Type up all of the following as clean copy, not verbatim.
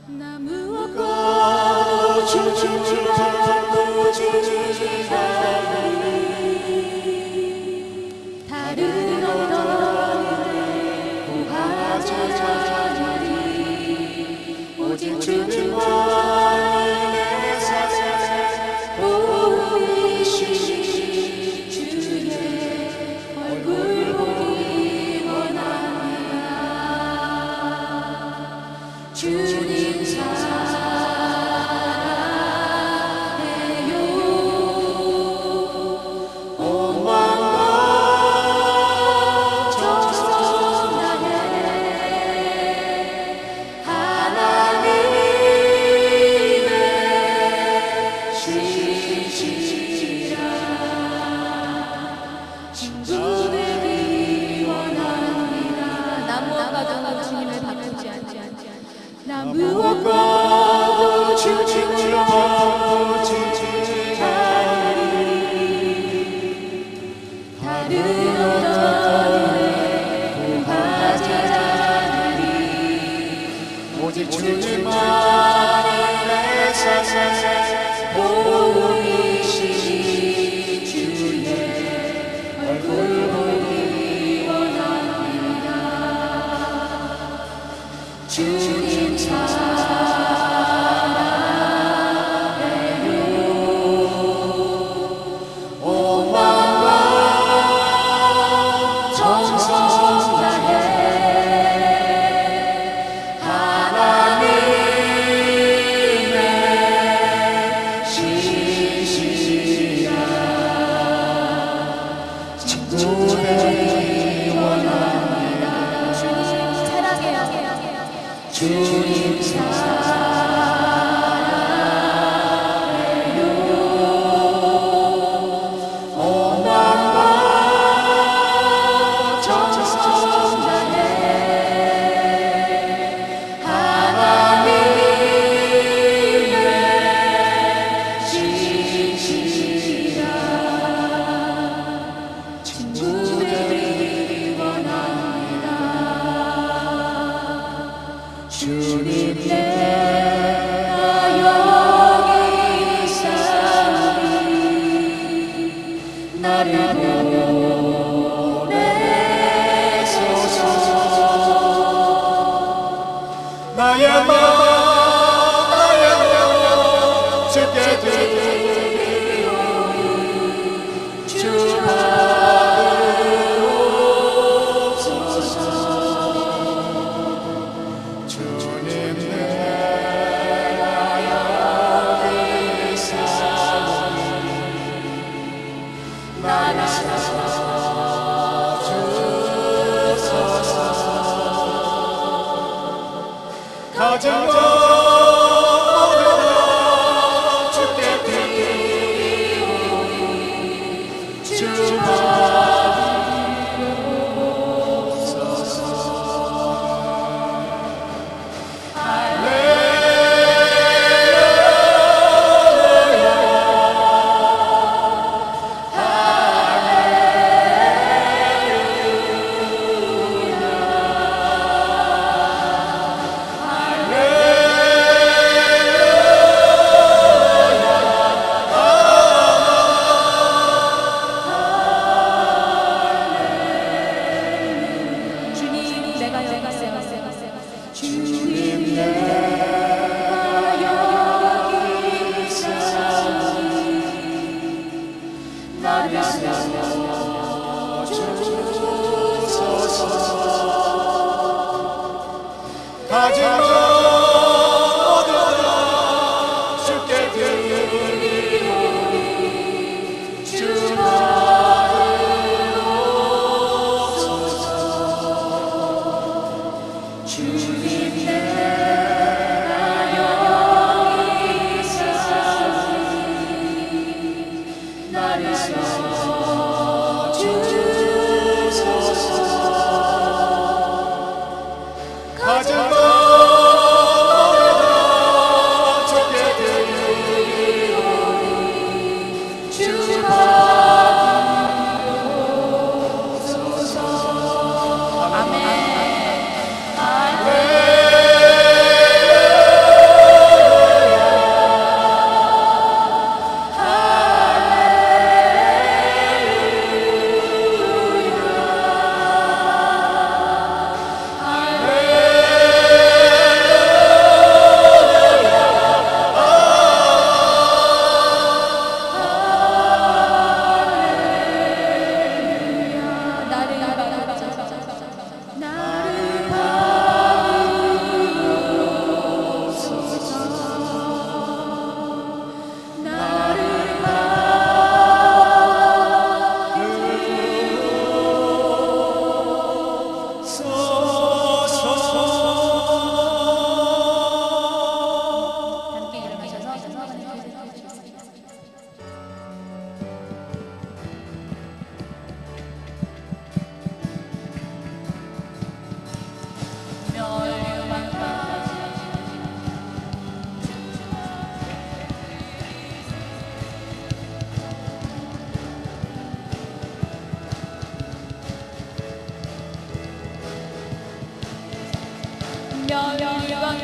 나 무엇과도 주지 않고 지나니 다른 어떤 구하자니 오직 주님만이 내 삶의 보이시니 주의 얼굴 보기 원합니다. 주님 사랑해요. 온 마음과 정성 다해 하나님의 신실이라 친구 되기 원합니다. 나 무엇과도 주님을 바꾸지 않지 나 무엇과도 주님을 바꾸지 않으리 다른 어떤 은혜 구하지 않으리 오직 주님만이 내 삶의 보이시니 주의 얼굴 보기 원합니다. 주님 사랑해요. 온 마음과 정성 다해 하나님의 신실이라 친구 되기 원합니다. 주님 사랑해요. 주님 사랑해요. 온 마음과 정성 다해 하나님의 신실이라 친구 되기 원합니다. 주님 내가 여기 있사오니 나를 보내소서. 나의 마음 나의 영 주께 드리오니 주 받으옵소서. 주님 내가 여기 있사오니 나를 찾아주소서. 가진 것 모두 주께 드리오니 주 받으옵소서. 주님 내가 여기 있사오니 나를 세워주소서. 가진 것 모두 주께 드리오니 주 받으옵소서. 주님 내가 여기 있사오니 나를 세워주소서. 가진 것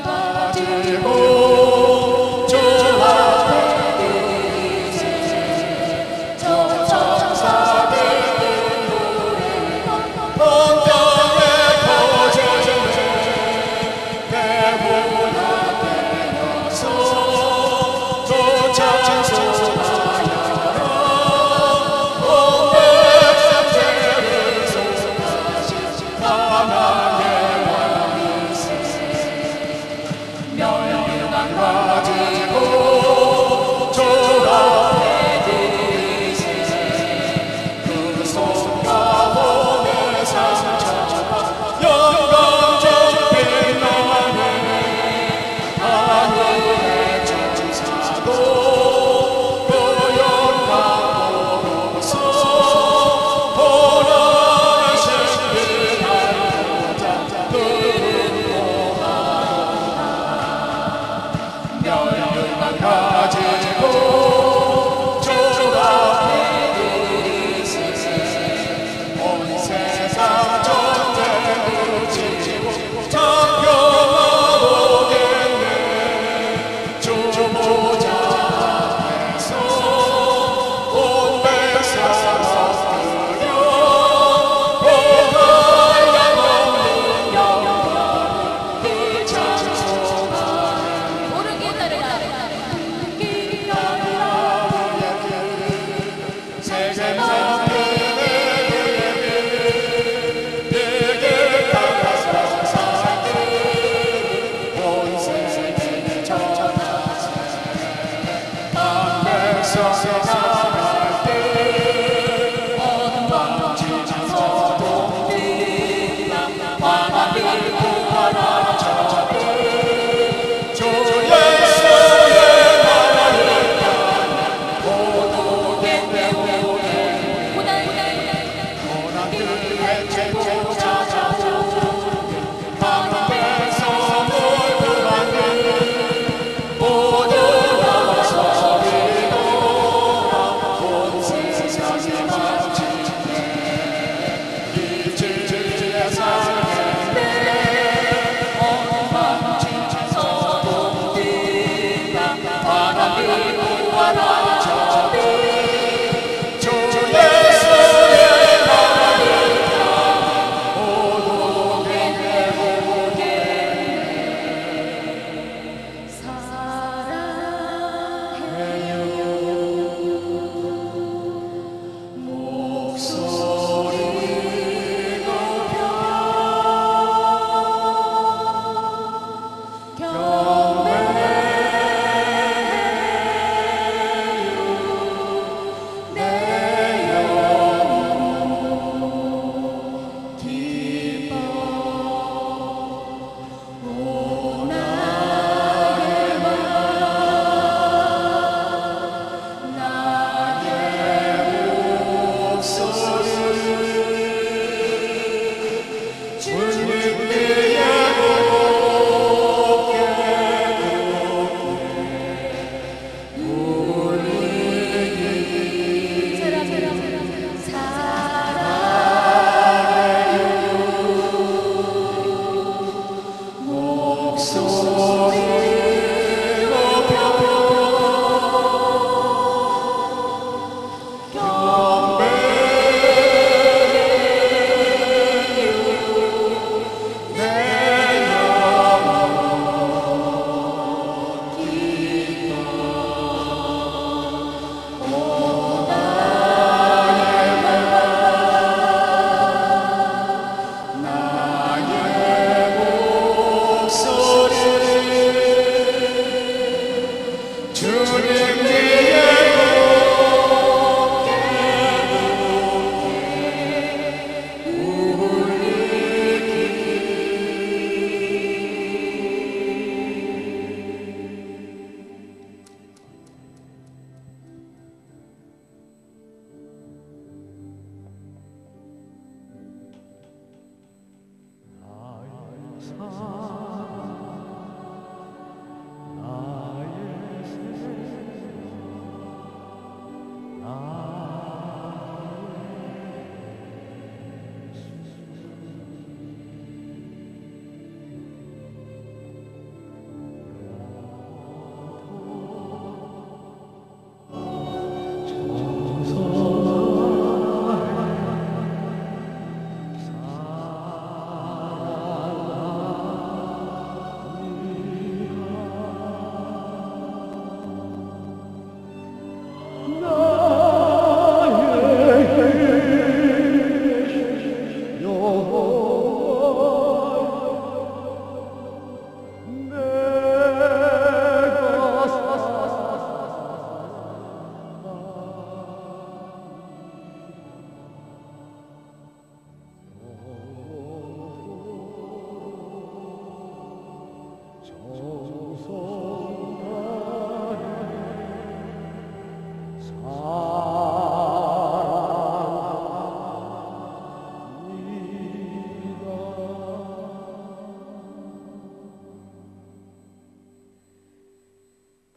가지고 주 앞에 이제 저 천사들 온 땅에 퍼지네 대보나 되어서 주 찬송하여라 온 백성들을 속하신 하나님의 왕이세 명예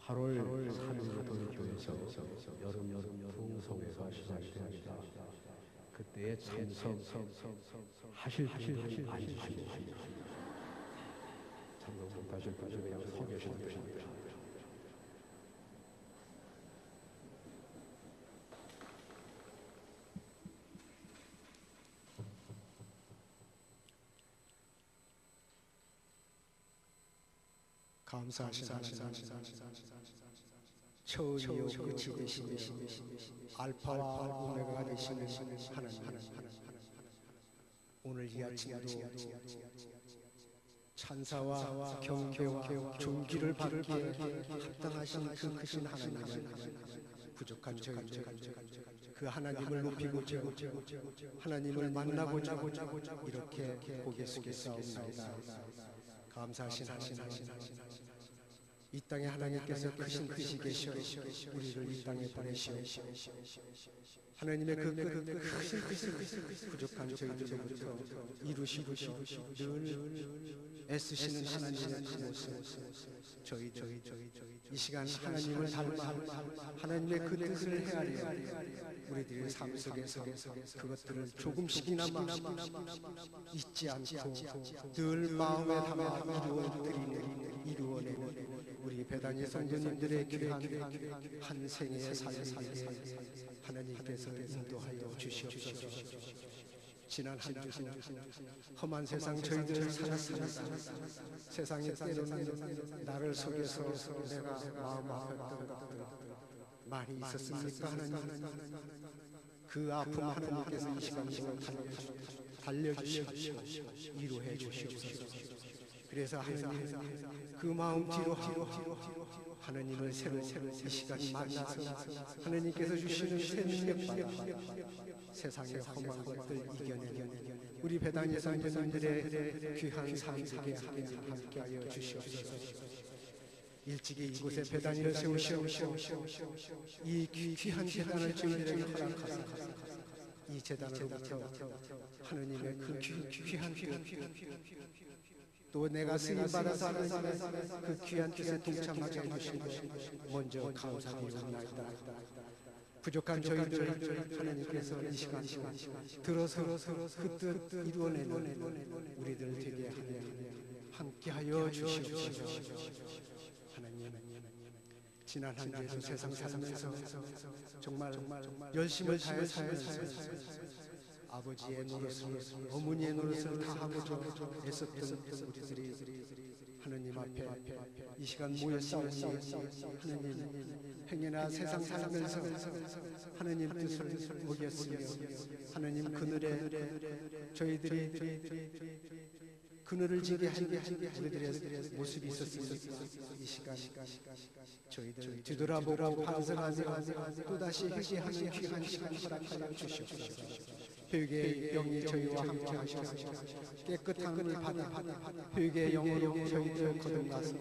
8월 3일 돌교에서 여름 풍성회가 시작이 됩니다. 그때에 참석하실 분들은 앉으시고 참석 못하실 분들은 그냥 서 계시면 됩니다. 감사하시나 처음이요 끝이 되시며 알파와 오메가가 되시는 하나님, 오늘 이 아침도 찬사와 경배와 존귀를 받기에 합당하신 그 크신 하나님을 부족한 저희들 그 하나님을 높이고자 하나님을 만나고자 이렇게 고개 숙여 싸웁니다. 감사하신 하나님, 이 땅에 하나님께서 크신 크시 계셔 우리를 이 땅에 보내시오. 하나님의 그 크신 부족한 저희들로부터 이루시고 늘 애쓰시는 하나님의 그 모습, 저희들 이 시간 하나님을 닮아 하나님의 그 뜻을 헤아려 우리들의 삶 속에서 그것들을 조금씩이나마 잊지 않고 늘 마음에 담아 이루어내는 우리 배단위 성도님들의 귀한 한 생애의 삶에게 하나님께서 인도하여 주시옵소서. 지난 한 주 험한 세상 저희들 살았습니다. 세상에 때로는 나를 속여서 내가 마음 아팠던 것들 많이 있었습니까? 하나님, 그 아픔 하나님께서 이 시간 달려주시옵시오. 위로해 주시옵소서. 그래서 하나님 그 마음 뒤로 하나님을 새로 이 시간 만나서 하나님께서 주시는 새 능력받아 세상의 험한 것들 이겨내는 우리 배단위 성도님들의 귀한 삶 속에 하나님 함께하여 주시옵소서. 일찍이 이곳에 배단위를 세우시옵시오. 이 귀한 재단을 저희들에게 허락하사 이 재단으로부터 하나님의 그 귀한 또 내가 쓰임받아서 그 귀한 뜻에 동참하게 해주시고 먼저 감사드리옵나이다. 부족한 저희들 하나님께서 이 시간 들어서 그 뜻 이루어내는 우리들 되게 함께하여 주시옵소서. 하나님, 지난 한 주에도 세상 살면서 정말 열심을 다해 살면서 아버지의 노릇을, 어머니의 노릇을 다 하고자 애썼던 우리들이 하느님 앞에 이 시간 모여 싸우니 하느님 행여나 세상 살면서 하느님 뜻을 어겼으며 하느님 그늘에 저희들이 그늘을 지게 한 우리들의 모습이 있었습니다. 이 시간 저희들 뒤돌아보고 반성하며 또다시 회개하는 귀한 시간 허락하여 주시옵소서. 회개의 영이 저희와 함께 하셔서 깨끗함을 받아 회개의 영으로 저희들 거듭나서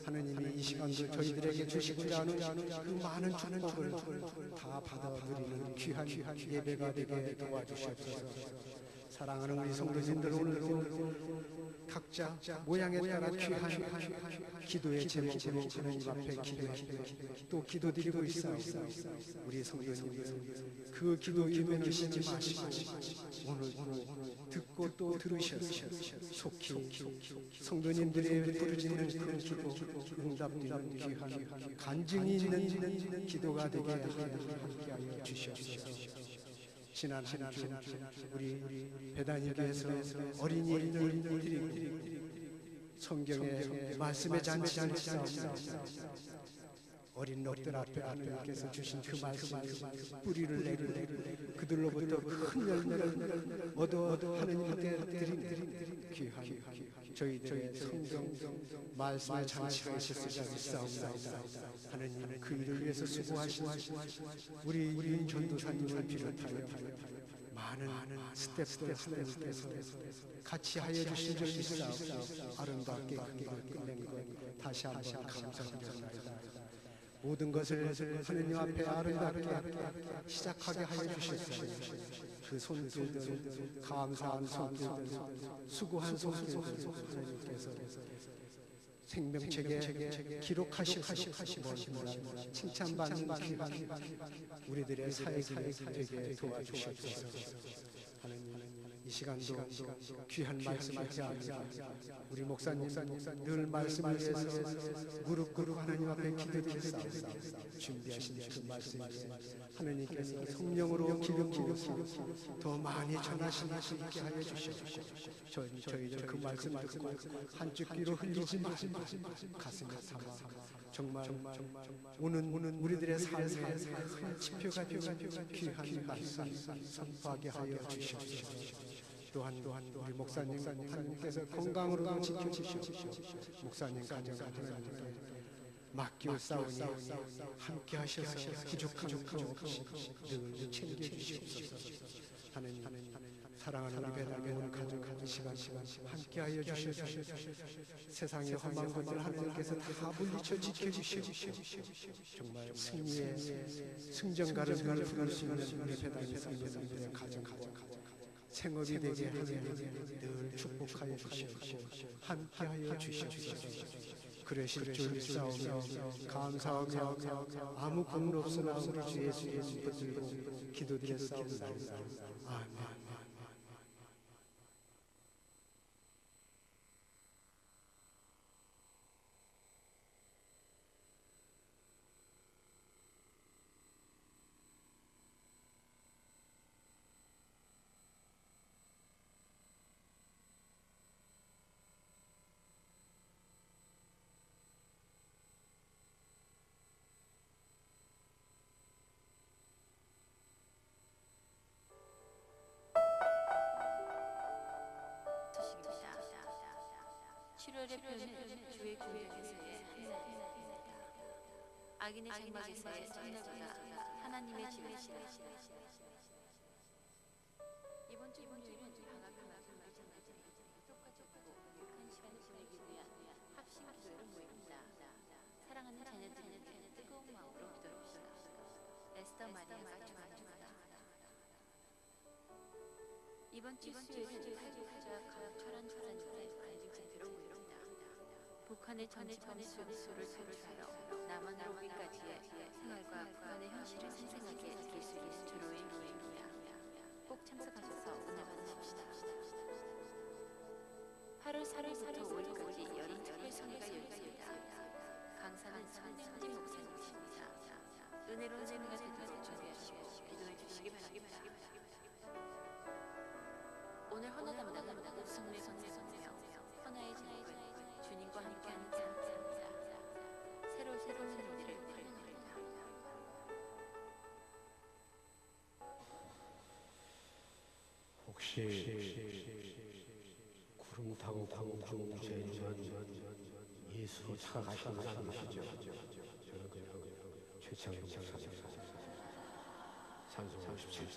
하느님이 이 시간도 저희들에게 주시고자 하는 그 많은 축복을 다 받아들이는 귀한 예배가 되게 도와주시옵소서. 사랑하는 우리 성도님들, 오늘도 각자 모양에 따라 귀한 기도의 제목으로 하나님 앞에 기도하시고 또 기도드리고 있어요. 우리 성도님들 그 기도 이면을 쉬지 마시고 오늘도 듣고 또 들으셔서 속히 성도님들의 부르짖는 그 기도 응답되는 귀한 간증이 있는 기도가 되게 함께하여 주시옵소서. 지난 한 주 우리 배단위교에서 어린이를 드리고 성경의 말씀에 잔치하는 싸움 어린 넋들 앞에 하나님께서 주신 그 말씀 뿌리를 내리고 그들로부터 큰 열매를 얻어 하나님께 드린 귀한 저희들의 성경 말씀을 잔치하셨으리라 믿사옵나이다. 하나님 그 일을 위해서 수고하신 우리 유인 전도사님을 비롯하여 많은 스태프께서 같이 하여 주신 줄 믿사옵나이다. 아름답게 끝낸 것 다시 한번 감사드립니다. 모든 것을 하느님 앞에 아름답게 시작하게 하여 주셨어요. 그 손길들, 감사한 손길들, 수고한 손길들 하나님께서 생명책에 기록하시고 칭찬받는 귀한 우리들의 사역이 되게 도와주시옵소서. 하나님, 이 시간도 귀한 말씀을 하자 우리 목사님 늘 말씀을 위해서 무릎 꿇고 하나님 앞에 기도드렸습니다. 준비하신 그 말씀 하나님께서 성령으로 기름 부으시고 더 많이 전하시게 하여 주시옵소서. 저희들 그 말씀 듣고 한쪽 귀로 흘리지 마시고 가슴에 담아 정말 오는 우리들의 삶의 지표가 되는 귀한 말씀 선포하게 하여 주시옵소서. 또한 우리 목사님 하나님께서 건강으로 지켜주시옵소서. 목사님 가정 하나님께 맡기옵사오니 함께 하셔서 부족한 것 없이 늘 챙겨주시옵소서. 하나님 사랑하는 우리 배당의 온 가정 이 시간 함께 하여 주시옵소서. 세상의 험한 것들 하나님께서 다 물리쳐 지켜주시옵소서. 정말 승리의 승전가를 부를 수 있는 우리 배당의 성도들의 가정 생업이 되게 하나님 늘 축복하여 주시옵소서. 함께하여 주시옵소서. 그러실 줄 싸우며 감사하며 아무 공로 없으나 우리 주 예수 이름 붙들고 기도드렸사옵나이다. 아멘. 소식입니다. 7월의 표는 주의 공격에서의 하나님입니다. 악인의 장막에서의 전날보다 하나님의 지으시라. 이번 주 금요일은 방학과 장날절이 똑같고 유익한 시간을 보내기 위한 합심 기도회로 모입니다. 사랑하는 자녀들을 위해 뜨거운 마음으로 기도합시다. 에스더 마리아가 축원합니다. 이번 주 수요일은 탈북자 강철한 사사님의 관중센터로 모입니다. 북한의 전의 수를 탈출하여 남한으로 오기까지의 생활과 북한의 현실을 생생하게 느낄 수 있는 주로의 모임입니다. 꼭 참석하셔서 은혜 받으십시다. 8월 4일부터 5일까지 여름 특별 성회가 열립니다. 강사는 손진진 목사님이십니다. 은혜로운 성회가 되도록 준비하시고 기도해 주시기 바랍니다. 오늘 헌화 담당은 우승래 선생님이며 헌화의 제목은 주님과 함께하는 삶입니다. 새로운 은혜를 환영합니다. 혹시 구름 타고 공중제는 예수로 찾아가시는 분 아니시죠? 저는 그냥 최창용 목사님 찬송 57장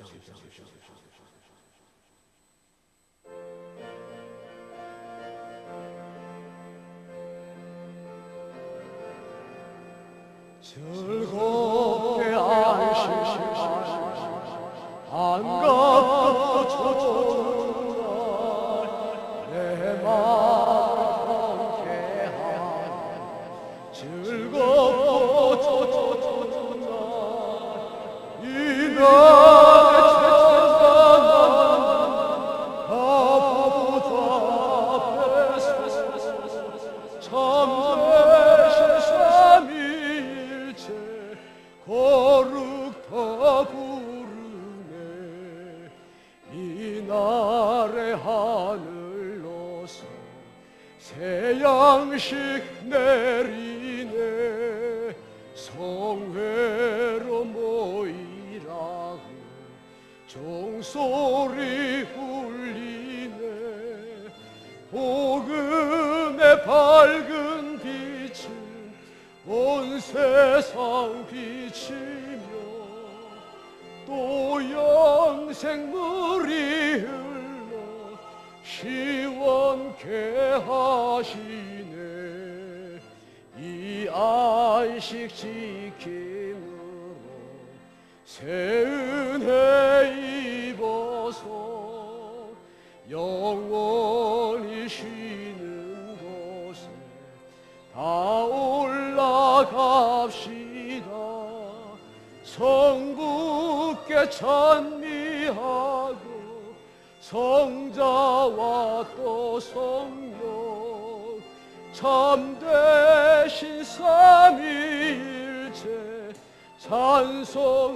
즐겁게 안식하시고 안갑고 좋은 날 내 마음 함께하네. 즐겁고 좋은 날 이 날의 찬양은 아버지 앞에서 참되신 삼위일체 거룩다 부르네. 이날의 하늘로서 새 양식 내리네. 성회로 모이라고 종소리 울리네. 복음의 밝은 빛은 온 세상 비치며 또 영생물이 흘러 시원케 하시네. 이 안식 지킴으로 새 은혜 입어서 영원히 쉬는 곳에 다 올라갑시다. 성부께 찬미하고 성자와 또 성령 참되신 삼위일체 찬송할지어다.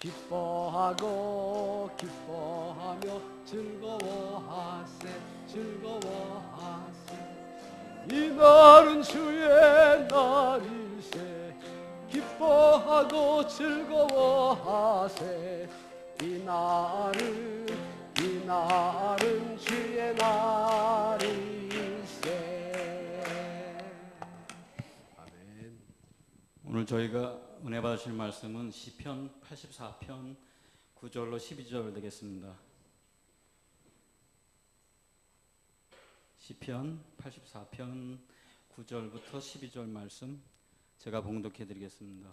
기뻐하고 기뻐하며 즐거워하세 즐거워하세 이날은 주의 날일세 기뻐하고 즐거워하세 이날은 주의 날일세. 아멘. 오늘 저희가 은혜 받으실 말씀은 시편 84편 9절로 12절 되겠습니다. 시편 84편 9절부터 12절 말씀 제가 봉독해 드리겠습니다.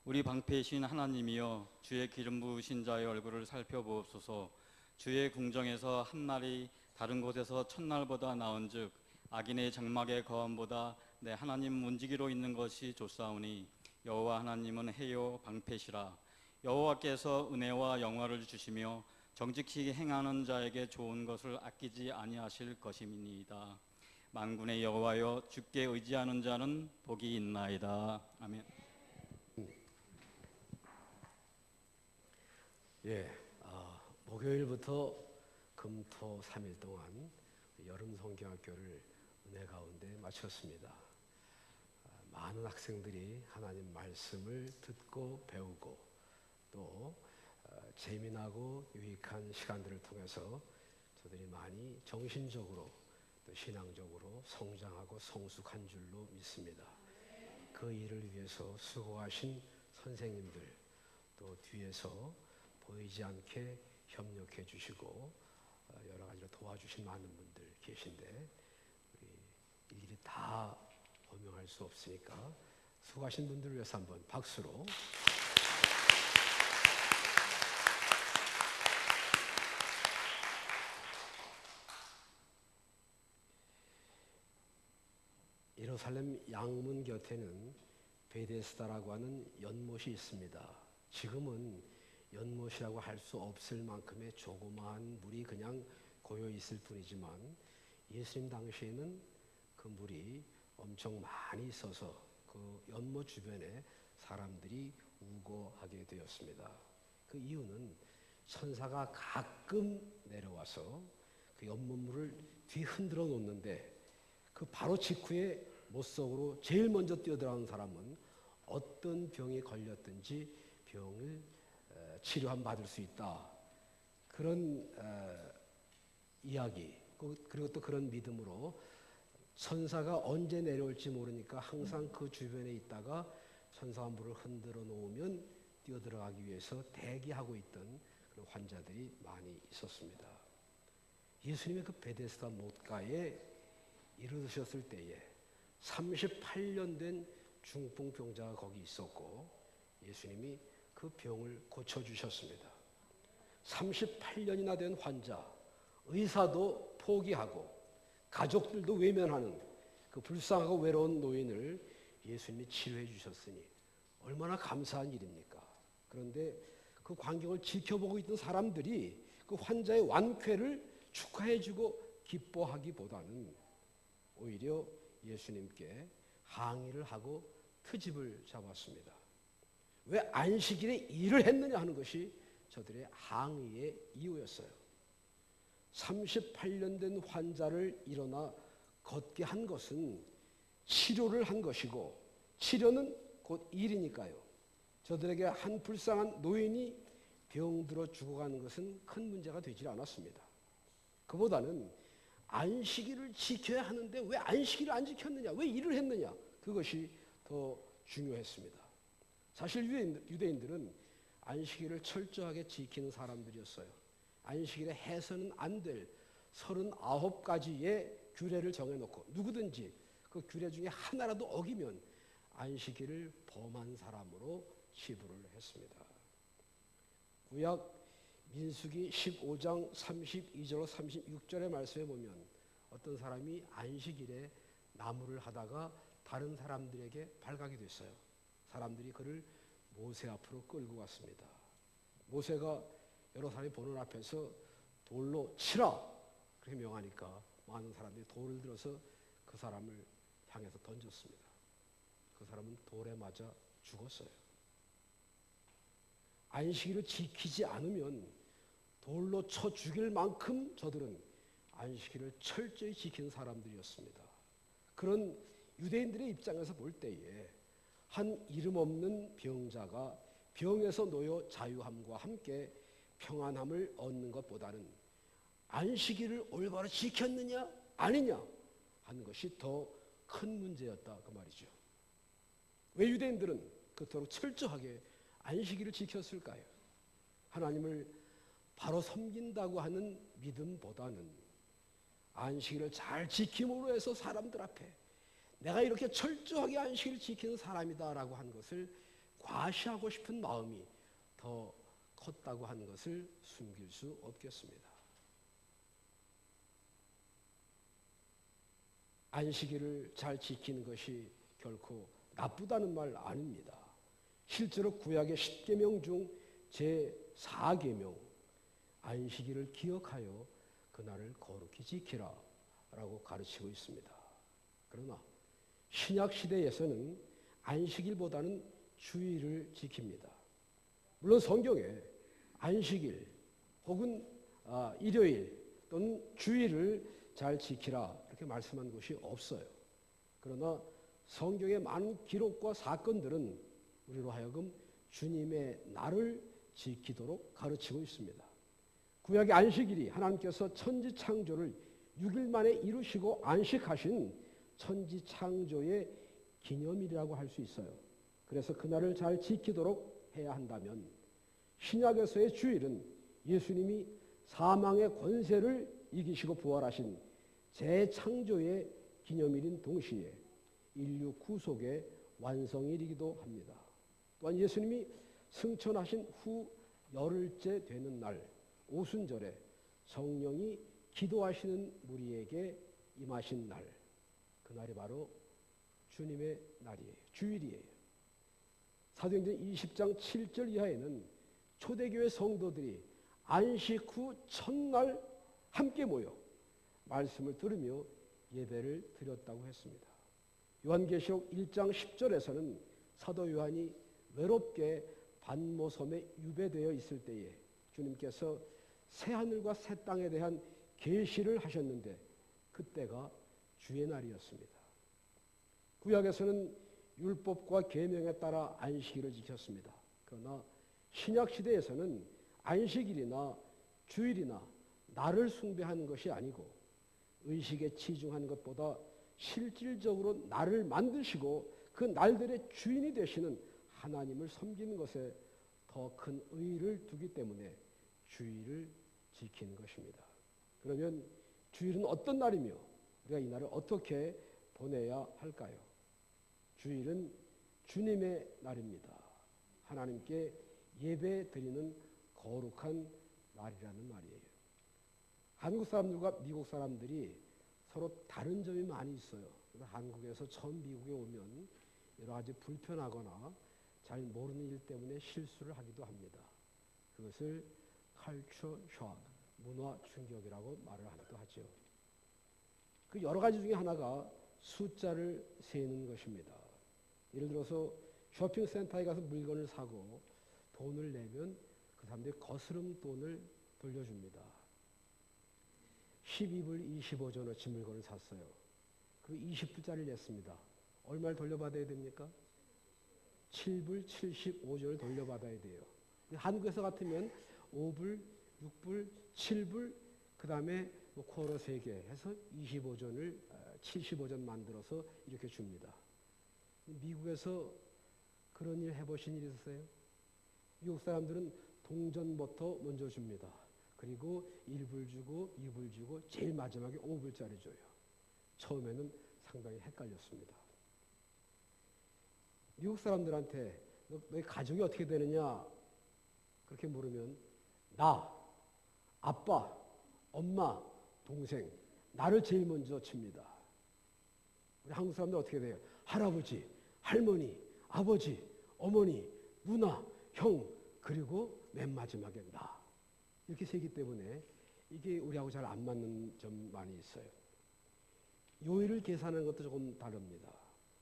우리 방패이신 하나님이여 주의 기름 부으신 자의 얼굴을 살펴보옵소서. 주의 궁정에서 한 날이 다른 곳에서 첫날보다 나은즉 악인의 장막의 거함보다 내 하나님 문지기로 있는 것이 좋사오니 여호와 하나님은 해요 방패시라. 여호와께서 은혜와 영화를 주시며 정직히 행하는 자에게 좋은 것을 아끼지 아니하실 것임이니이다. 만군의 여호와여 주께 의지하는 자는 복이 있나이다. 아멘. 목요일부터 금토 3일 동안 여름 성경학교를 은혜 가운데 마쳤습니다. 많은 학생들이 하나님 말씀을 듣고 배우고 또 재미나고 유익한 시간들을 통해서 저들이 많이 정신적으로 또 신앙적으로 성장하고 성숙한 줄로 믿습니다. 그 일을 위해서 수고하신 선생님들 또 뒤에서 보이지 않게 협력해 주시고 여러 가지로 도와주신 많은 분들 계신데 우리 일일이 다 호명할 수 없으니까 수고하신 분들을 위해서 한번 박수로. 예루살렘 양문 곁에는 베데스다라고 하는 연못이 있습니다. 지금은 연못이라고 할 수 없을 만큼의 조그마한 물이 그냥 고여 있을 뿐이지만 예수님 당시에는 그 물이 엄청 많이 있어서 그 연못 주변에 사람들이 우거하게 되었습니다. 그 이유는 천사가 가끔 내려와서 그 연못물을 뒤흔들어 놓는데 그 바로 직후에 못 속으로 제일 먼저 뛰어들어가는 사람은 어떤 병이 걸렸든지 병을 치료함 받을 수 있다. 그런 이야기 그리고 또 그런 믿음으로 천사가 언제 내려올지 모르니까 항상 그 주변에 있다가 천사가 물을 흔들어 놓으면 뛰어들어가기 위해서 대기하고 있던 그런 환자들이 많이 있었습니다. 예수님의 그 베데스다 못가에 이르셨을 때에 38년 된 중풍병자가 거기 있었고 예수님이 그 병을 고쳐주셨습니다. 38년이나 된 환자, 의사도 포기하고 가족들도 외면하는 그 불쌍하고 외로운 노인을 예수님이 치료해 주셨으니 얼마나 감사한 일입니까? 그런데 그 광경을 지켜보고 있던 사람들이 그 환자의 완쾌를 축하해주고 기뻐하기보다는 오히려 예수님께 항의를 하고 트집을 잡았습니다. 왜 안식일에 일을 했느냐 하는 것이 저들의 항의의 이유였어요. 38년 된 환자를 일어나 걷게 한 것은 치료를 한 것이고 치료는 곧 일이니까요. 저들에게 한 불쌍한 노인이 병들어 죽어가는 것은 큰 문제가 되지 않았습니다. 그보다는 안식일을 지켜야 하는데 왜 안식일을 안 지켰느냐, 왜 일을 했느냐, 그것이 더 중요했습니다. 사실 유대인들은 안식일을 철저하게 지키는 사람들이었어요. 안식일에 해서는 안 될 39가지의 규례를 정해놓고 누구든지 그 규례 중에 하나라도 어기면 안식일을 범한 사람으로 치부를 했습니다. 구약 민수기 15장 32절로 36절의 말씀에 보면 어떤 사람이 안식일에 나무를 하다가 다른 사람들에게 발각이 됐어요. 사람들이 그를 모세 앞으로 끌고 갔습니다. 모세가 여러 사람이 보는 앞에서 돌로 치라 그렇게 명하니까 많은 사람들이 돌을 들어서 그 사람을 향해서 던졌습니다. 그 사람은 돌에 맞아 죽었어요. 안식일을 지키지 않으면 돌로 쳐 죽일 만큼 저들은 안식일을 철저히 지키는 사람들이었습니다. 그런 유대인들의 입장에서 볼 때에 한 이름 없는 병자가 병에서 놓여 자유함과 함께 평안함을 얻는 것보다는 안식일을 올바로 지켰느냐 아니냐 하는 것이 더 큰 문제였다 그 말이죠. 왜 유대인들은 그토록 철저하게 안식일을 지켰을까요? 하나님을 바로 섬긴다고 하는 믿음보다는 안식일을 잘 지킴으로 해서 사람들 앞에 내가 이렇게 철저하게 안식일을 지키는 사람이다라고 한 것을 과시하고 싶은 마음이 더 컸다고 하는 것을 숨길 수 없겠습니다. 안식일을 잘 지키는 것이 결코 나쁘다는 말 아닙니다. 실제로 구약의 10계명 중 제4계명 안식일을 기억하여 그날을 거룩히 지키라 라고 가르치고 있습니다. 그러나 신약시대에서는 안식일보다는 주일을 지킵니다. 물론 성경에 안식일 혹은 일요일 또는 주일을 잘 지키라 이렇게 말씀한 것이 없어요. 그러나 성경의 많은 기록과 사건들은 우리로 하여금 주님의 날을 지키도록 가르치고 있습니다. 구약의 안식일이 하나님께서 천지 창조를 6일 만에 이루시고 안식하신 천지 창조의 기념일이라고 할 수 있어요. 그래서 그날을 잘 지키도록 해야 한다면 신약에서의 주일은 예수님이 사망의 권세를 이기시고 부활하신 재창조의 기념일인 동시에 인류 구속의 완성일이기도 합니다. 또한 예수님이 승천하신 후 열흘째 되는 날 오순절에 성령이 기도하시는 무리에게 임하신 날, 그날이 바로 주님의 날이에요. 주일이에요. 사도행전 20장 7절 이하에는 초대교회 성도들이 안식 후 첫날 함께 모여 말씀을 들으며 예배를 드렸다고 했습니다. 요한계시록 1장 10절에서는 사도 요한이 외롭게 반모섬에 유배되어 있을 때에 주님께서 새하늘과 새 땅에 대한 계시를 하셨는데 그때가 주의 날이었습니다. 구약에서는 율법과 계명에 따라 안식일을 지켰습니다. 그러나 신약시대에서는 안식일이나 주일이나 날을 숭배하는 것이 아니고 의식에 치중하는 것보다 실질적으로 날을 만드시고 그 날들의 주인이 되시는 하나님을 섬기는 것에 더 큰 의의를 두기 때문에 주일을 지키는 것입니다. 그러면 주일은 어떤 날이며 우리가 이 날을 어떻게 보내야 할까요? 주일은 주님의 날입니다. 하나님께 예배 드리는 거룩한 날이라는 말이에요. 한국 사람들과 미국 사람들이 서로 다른 점이 많이 있어요. 한국에서 처음 미국에 오면 여러 가지 불편하거나 잘 모르는 일 때문에 실수를 하기도 합니다. 그것을 컬처 셔, 문화 충격이라고 말을 하기도 하죠. 그 여러 가지 중에 하나가 숫자를 세는 것입니다. 예를 들어서 쇼핑센터에 가서 물건을 사고 돈을 내면 그 사람들이 거스름 돈을 돌려줍니다. 12불 25전어치 물건을 샀어요. 그리고 20불짜리를 냈습니다. 얼마를 돌려받아야 됩니까? 7불 75전을 돌려받아야 돼요. 한국에서 같으면 5불, 6불, 7불, 그 다음에 쿼러 3개 해서 25전을 75전 만들어서 이렇게 줍니다. 미국에서 그런 일 해보신 일 있으세요? 미국 사람들은 동전부터 먼저 줍니다. 그리고 1불 주고 2불 주고 제일 마지막에 5불짜리 줘요. 처음에는 상당히 헷갈렸습니다. 미국 사람들한테 너희 가족이 어떻게 되느냐 그렇게 물으면 나, 아빠, 엄마, 동생 나를 제일 먼저 칩니다. 우리 한국 사람들 어떻게 돼요? 할아버지, 할머니, 아버지, 어머니, 누나, 형 그리고 맨 마지막에 나 이렇게 세기 때문에 이게 우리하고 잘 안 맞는 점 많이 있어요. 요일을 계산하는 것도 조금 다릅니다.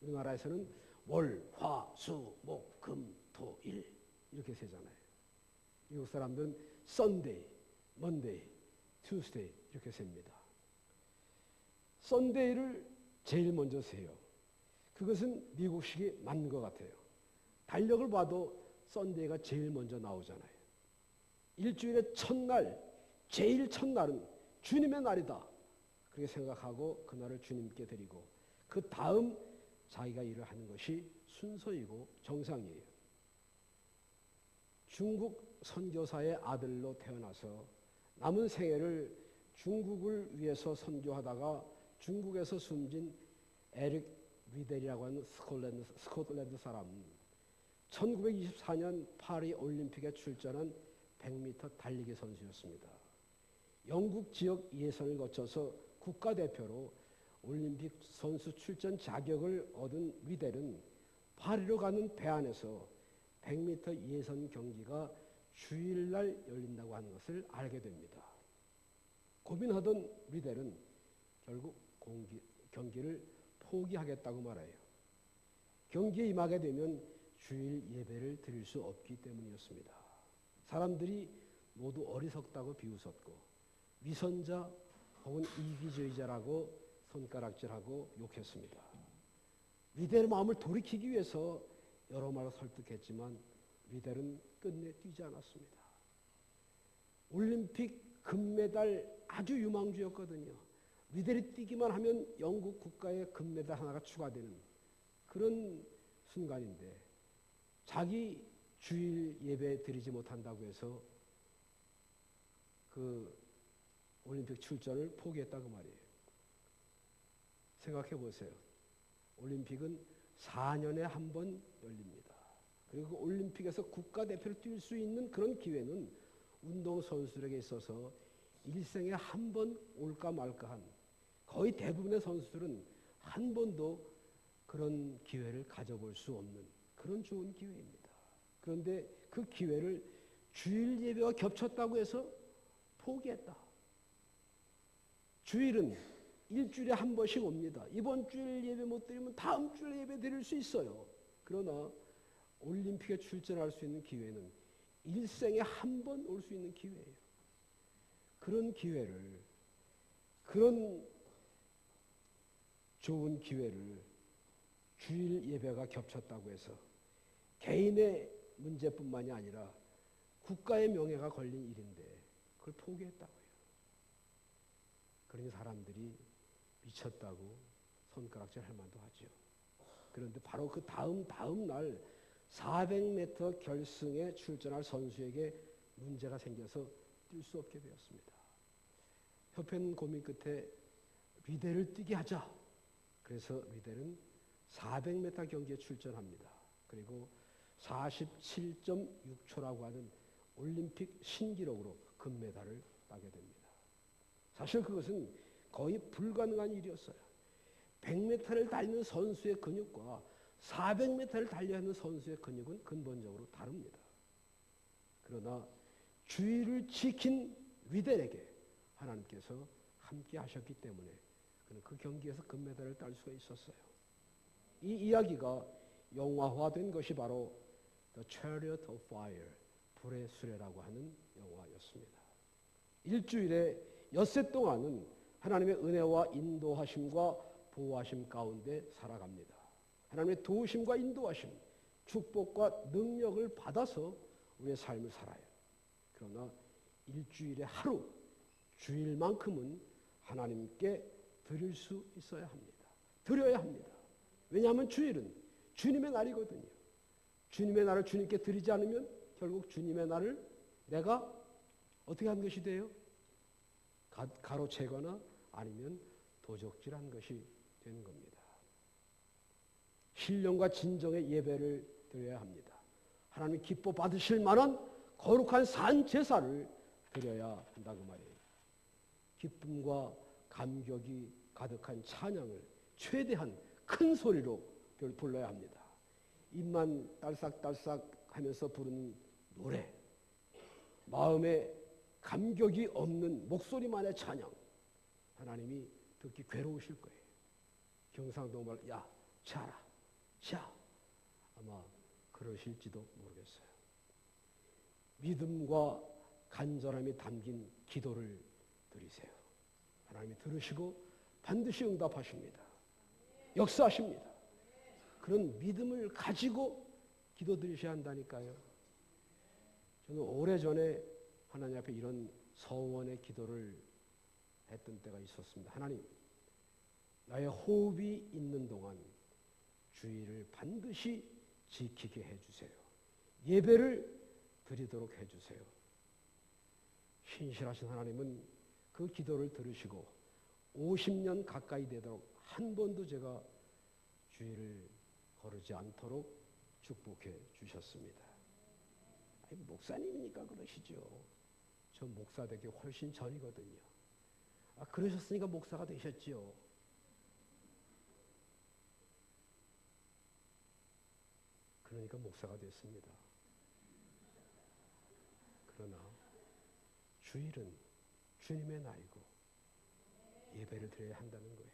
우리나라에서는 월, 화, 수, 목, 금, 토, 일 이렇게 세잖아요. 미국 사람들은 Sunday, Monday, Tuesday 이렇게 셉니다. Sunday를 제일 먼저 세요. 그것은 미국식이 맞는 것 같아요. 달력을 봐도 Sunday가 제일 먼저 나오잖아요. 일주일의 첫날, 제일 첫날은 주님의 날이다. 그렇게 생각하고 그날을 주님께 드리고 그 다음 자기가 일을 하는 것이 순서이고 정상이에요. 중국 선교사의 아들로 태어나서 남은 생애를 중국을 위해서 선교하다가 중국에서 숨진 에릭 위델이라고 하는 스코틀랜드 사람, 1924년 파리 올림픽에 출전한 100m 달리기 선수였습니다. 영국 지역 예선을 거쳐서 국가대표로 올림픽 선수 출전 자격을 얻은 위델은 파리로 가는 배 안에서 100m 예선 경기가 주일날 열린다고 하는 것을 알게 됩니다. 고민하던 위델은 결국 경기를 포기하겠다고 말해요. 경기에 임하게 되면 주일 예배를 드릴 수 없기 때문이었습니다. 사람들이 모두 어리석다고 비웃었고 위선자 혹은 이기주의자라고 손가락질하고 욕했습니다. 위델의 마음을 돌이키기 위해서 여러 말을 설득했지만 위델은 끝내 뛰지 않았습니다. 올림픽 금메달 아주 유망주였거든요. 위델이 뛰기만 하면 영국 국가의 금메달 하나가 추가되는 그런 순간인데 자기 주일 예배 드리지 못한다고 해서 그 올림픽 출전을 포기했다고 말이에요. 생각해 보세요. 올림픽은 4년에 한 번 열립니다. 그리고 그 올림픽에서 국가대표를 뛸 수 있는 그런 기회는 운동선수들에게 있어서 일생에 한 번 올까 말까한 거의 대부분의 선수들은 한 번도 그런 기회를 가져볼 수 없는 그런 좋은 기회입니다. 그런데 그 기회를 주일 예배와 겹쳤다고 해서 포기했다. 주일은 일주일에 한 번씩 옵니다. 이번 주일 예배 못 드리면 다음 주일 예배 드릴 수 있어요. 그러나 올림픽에 출전할 수 있는 기회는 일생에 한 번 올 수 있는 기회예요. 그런 기회를, 그런 좋은 기회를 주일 예배가 겹쳤다고 해서 개인의 문제뿐만이 아니라 국가의 명예가 걸린 일인데 그걸 포기했다고요. 그러니 사람들이 미쳤다고 손가락질 할 만도 하죠. 그런데 바로 그 다음 날 400m 결승에 출전할 선수에게 문제가 생겨서 뛸 수 없게 되었습니다. 협회는 고민 끝에 위델을 뛰게 하자. 그래서 위델은 400m 경기에 출전합니다. 그리고 47.6초라고 하는 올림픽 신기록으로 금메달을 따게 됩니다. 사실 그것은 거의 불가능한 일이었어요. 100m를 달리는 선수의 근육과 400m를 달려야 하는 선수의 근육은 근본적으로 다릅니다. 그러나 주의를 지킨 위델에게 하나님께서 함께 하셨기 때문에 그는 그 경기에서 금메달을 딸 수가 있었어요. 이 이야기가 영화화된 것이 바로 The Chariot of Fire, 불의 수레라고 하는 영화였습니다. 일주일에 엿새 동안은 하나님의 은혜와 인도하심과 보호하심 가운데 살아갑니다. 하나님의 도우심과 인도하심, 축복과 능력을 받아서 우리의 삶을 살아요. 그러나 일주일에 하루, 주일만큼은 하나님께 드릴 수 있어야 합니다. 드려야 합니다. 왜냐하면 주일은 주님의 날이거든요. 주님의 날을 주님께 드리지 않으면 결국 주님의 날을 내가 어떻게 한 것이 돼요? 가로채거나 아니면 도적질한 것이 되는 겁니다. 신령과 진정의 예배를 드려야 합니다. 하나님 기뻐 받으실 만한 거룩한 산 제사를 드려야 한다고 말이에요. 기쁨과 감격이 가득한 찬양을 최대한 큰 소리로 불러야 합니다. 입만 딸싹딸싹 하면서 부르는 노래, 마음에 감격이 없는 목소리만의 찬양, 하나님이 듣기 괴로우실 거예요. 경상도 말, 야, 샤라, 샤, 아마 그러실지도 모르겠어요. 믿음과 간절함이 담긴 기도를 드리세요. 하나님이 들으시고 반드시 응답하십니다. 역사하십니다. 그런 믿음을 가지고 기도드리셔야 한다니까요. 저는 오래전에 하나님 앞에 이런 서원의 기도를 했던 때가 있었습니다. 하나님, 나의 호흡이 있는 동안 주의를 반드시 지키게 해주세요. 예배를 드리도록 해주세요. 신실하신 하나님은 그 기도를 들으시고 50년 가까이 되도록 한 번도 제가 주의를 거르지 않도록 축복해 주셨습니다. 아니, 목사님이니까 그러시죠. 저 목사 되기 훨씬 전이거든요. 그러셨으니까 목사가 되셨죠. 그러니까 목사가 됐습니다. 그러나 주일은 주님의 날이고 예배를 드려야 한다는 거예요.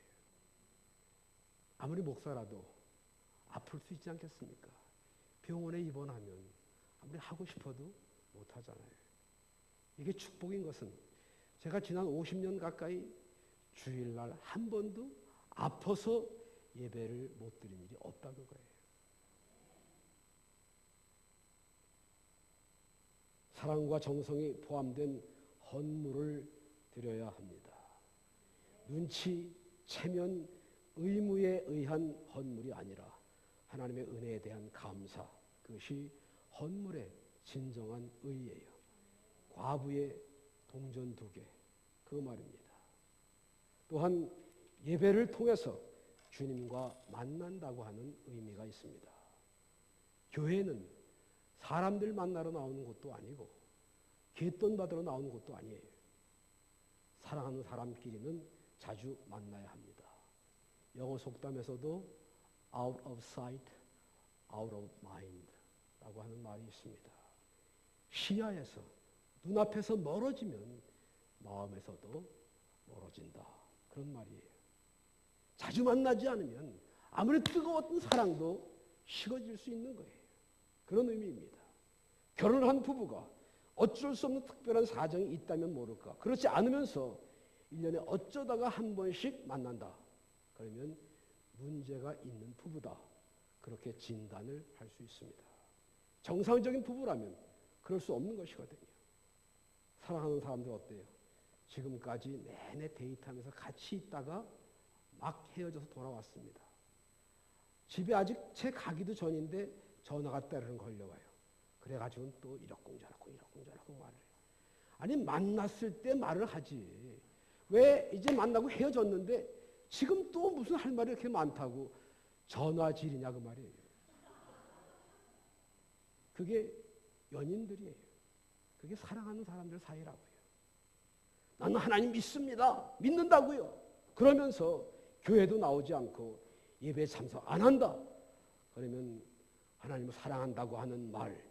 아무리 목사라도 아플 수 있지 않겠습니까? 병원에 입원하면 아무리 하고 싶어도 못하잖아요. 이게 축복인 것은 제가 지난 50년 가까이 주일날 한 번도 아파서 예배를 못 드린 일이 없다는 거예요. 사랑과 정성이 포함된 헌물을 드려야 합니다. 눈치, 체면, 의무에 의한 헌물이 아니라 하나님의 은혜에 대한 감사, 그것이 헌물의 진정한 의예요. 과부의 동전 2개, 그 말입니다. 또한 예배를 통해서 주님과 만난다고 하는 의미가 있습니다. 교회는 사람들 만나러 나오는 곳도 아니고 갯돈 받으러 나오는 곳도 아니에요. 사랑하는 사람끼리는 자주 만나야 합니다. 영어 속담에서도 out of sight, out of mind 라고 하는 말이 있습니다. 시야에서, 눈앞에서 멀어지면 마음에서도 멀어진다. 그런 말이에요. 자주 만나지 않으면 아무리 뜨거웠던 사랑도 식어질 수 있는 거예요. 그런 의미입니다. 결혼한 부부가 어쩔 수 없는 특별한 사정이 있다면 모를까. 그렇지 않으면서 1년에 어쩌다가 한 번씩 만난다. 그러면 문제가 있는 부부다. 그렇게 진단을 할 수 있습니다. 정상적인 부부라면 그럴 수 없는 것이거든요. 사랑하는 사람들 어때요? 지금까지 내내 데이트하면서 같이 있다가 막 헤어져서 돌아왔습니다. 집에 아직 채 가기도 전인데 전화가 때로는 걸려와요. 그래가지고는 또 이러쿵저러쿵 말을 해요. 아니 만났을 때 말을 하지. 왜 이제 만나고 헤어졌는데 지금 또 무슨 할 말이 이렇게 많다고 전화질이냐 그 말이에요. 그게 연인들이에요. 그게 사랑하는 사람들 사이라고요. 나는 하나님 믿습니다. 믿는다고요. 그러면서 교회도 나오지 않고 예배에 참석 안 한다. 그러면 하나님을 사랑한다고 하는 말,